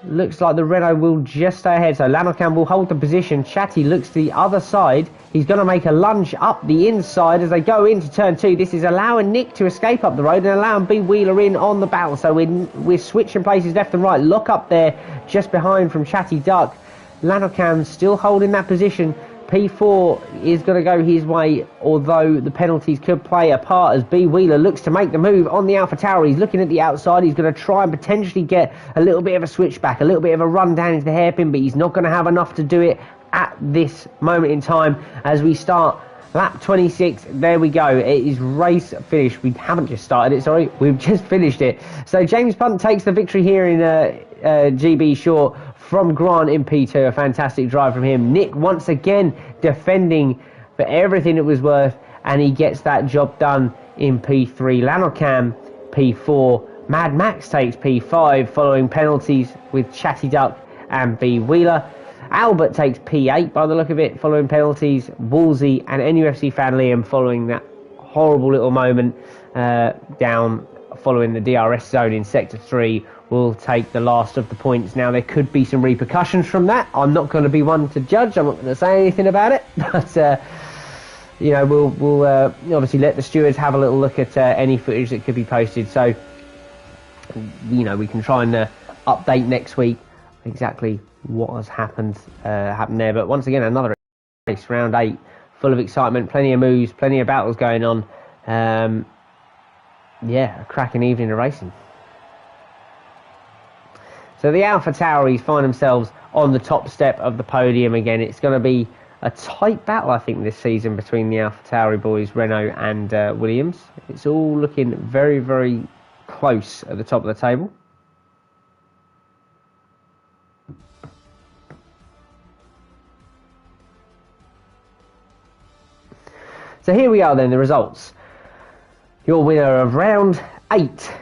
Looks like the Renault will just stay ahead. So Lanocam will hold the position. Chatty looks to the other side. He's going to make a lunge up the inside as they go into turn 2. This is allowing Nick to escape up the road and allowing B. Wheeler in on the battle. So we're switching places left and right. Lock up there just behind from Chatty Duck. Lanocam still holding that position. P4 is going to go his way, although the penalties could play a part as B. Wheeler looks to make the move on the Alpha Tower. He's looking at the outside. He's going to try and potentially get a little bit of a switchback, a little bit of a run down into the hairpin, but he's not going to have enough to do it at this moment in time as we start lap 26. There we go. It is race finished. We haven't just started it, sorry. We've just finished it. So James Punt takes the victory here in GB Short from Grant in P2. A fantastic drive from him. Nick once again defending for everything it was worth, and he gets that job done in P3. Lanocam P4. Mad Max takes P5 following penalties with Chatty Duck and B. Wheeler. Albert takes P8 by the look of it following penalties. Woolsey and NUFC fan Liam following that horrible little moment down following the DRS zone in Sector 3 will take the last of the points. Now there could be some repercussions from that. I'm not going to be one to judge. I'm not going to say anything about it. But you know, we'll obviously let the stewards have a little look at any footage that could be posted. So you know, we can try and update next week exactly what has happened there. But once again, another race, round 8, full of excitement, plenty of moves, plenty of battles going on. Yeah, a cracking evening of racing. So the Alpha Tauris find themselves on the top step of the podium again. It's going to be a tight battle, I think, this season between the Alpha Tauri boys, Renault and Williams. It's all looking very, very close at the top of the table. So here we are then, the results. Your winner of round 8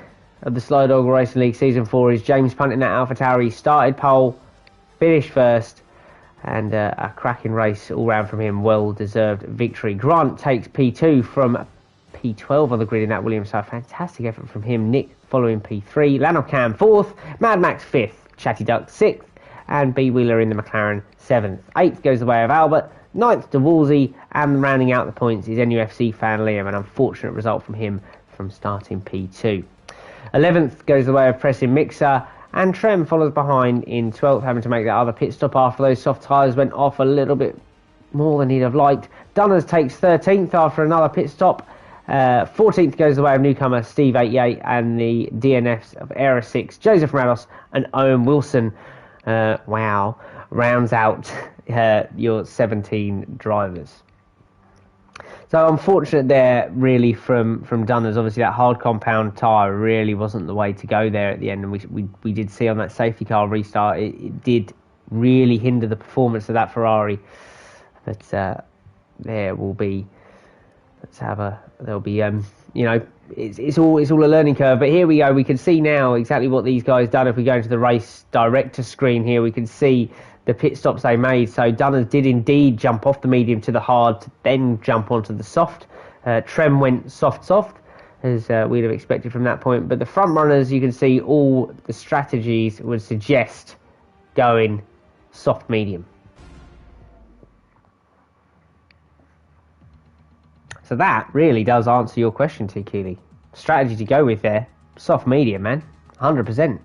of the SlyDog Racing League Season 4 is James Punt in that Alpha Tauri. He started pole, finished first, and a cracking race all round from him. Well-deserved victory. Grant takes P2 from P12 on the grid in that Williams. So a fantastic effort from him. Nick following P3. Lanocam 4th. Mad Max 5th. Chatty Duck 6th. And B. Wheeler in the McLaren 7th. 8th goes the way of Albert. 9th to Woolsey, and rounding out the points is NUFC fan Liam, an unfortunate result from him from starting P2. 11th goes the way of Pressing Mixer, and Trem follows behind in 12th, having to make that other pit stop after those soft tyres went off a little bit more than he'd have liked. Dunners takes 13th after another pit stop. 14th goes the way of newcomer Steve 88 and the DNFs of Era 6, Joseph Rados and Owen Wilson. Wow, rounds out your 17 drivers. So unfortunate there really from Dunners. Obviously that hard compound tyre really wasn't the way to go there at the end, and we did see on that safety car restart it did really hinder the performance of that Ferrari. But there will be, there'll be you know, it's all a learning curve. But here we go, we can see now exactly what these guys done. If we go into the race director screen here, we can see the pit stops they made. So Dunners did indeed jump off the medium to the hard to then jump onto the soft. Trem went soft. as we'd have expected from that point. But the front runners, you can see all the strategies would suggest going soft medium. So that really does answer your question, T. Keeley. Strategy to go with there, soft medium, man, 100%.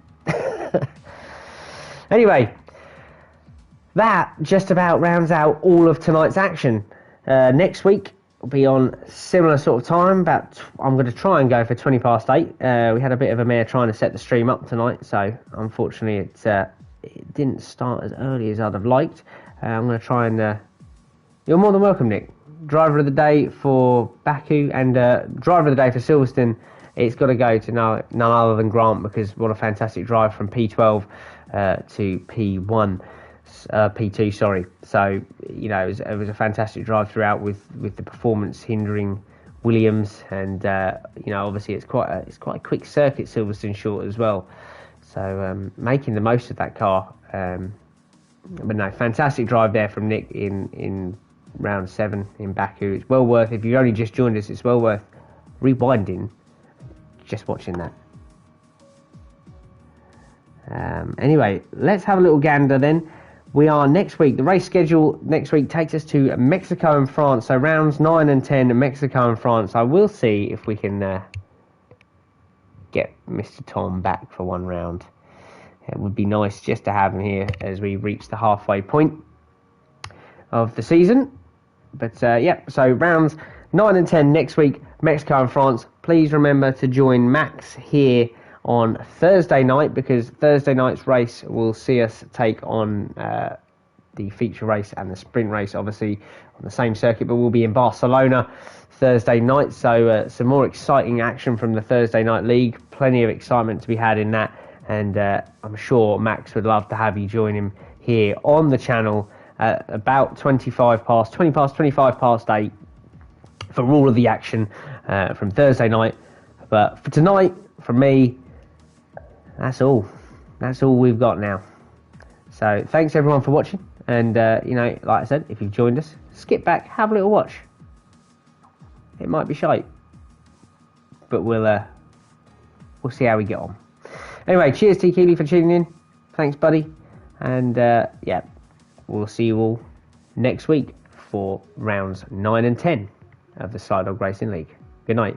Anyway, that just about rounds out all of tonight's action. Next week will be on similar sort of time. I'm going to try and go for 20 past 8. We had a bit of a mare trying to set the stream up tonight, so unfortunately it didn't start as early as I'd have liked. I'm going to try and... You're more than welcome, Nick. Driver of the day for Baku and driver of the day for Silverstone. It's got to go to none other than Grant, because what a fantastic drive from P12 to P1. P2, sorry. So, you know, it was a fantastic drive throughout with the performance hindering Williams, and you know, obviously it's quite a quick circuit, Silverstone short as well. So making the most of that car. But no, fantastic drive there from Nick in round 7 in Baku. It's well worth, if you've only just joined us, it's well worth rewinding, just watching that. Anyway, let's have a little gander then. We are next week. The race schedule next week takes us to Mexico and France. So rounds 9 and 10, Mexico and France. I will see if we can get Mr. Tom back for one round. It would be nice just to have him here as we reach the halfway point of the season. But yeah, so rounds 9 and 10 next week, Mexico and France. Please remember to join Max here on Thursday night, because Thursday night's race will see us take on the feature race and the sprint race, obviously on the same circuit, but we'll be in Barcelona Thursday night. So some more exciting action from the Thursday night league. Plenty of excitement to be had in that, and I'm sure Max would love to have you join him here on the channel at about 25 past 8 for all of the action from Thursday night. But for tonight, from me, that's all we've got now. So thanks everyone for watching, and you know, like I said, if you've joined us, skip back, have a little watch. It might be shite, but we'll see how we get on. Anyway, cheers T. Keeley for tuning in. Thanks, buddy, and yeah, we'll see you all next week for rounds 9 and 10 of the SlyDog Racing League. Good night.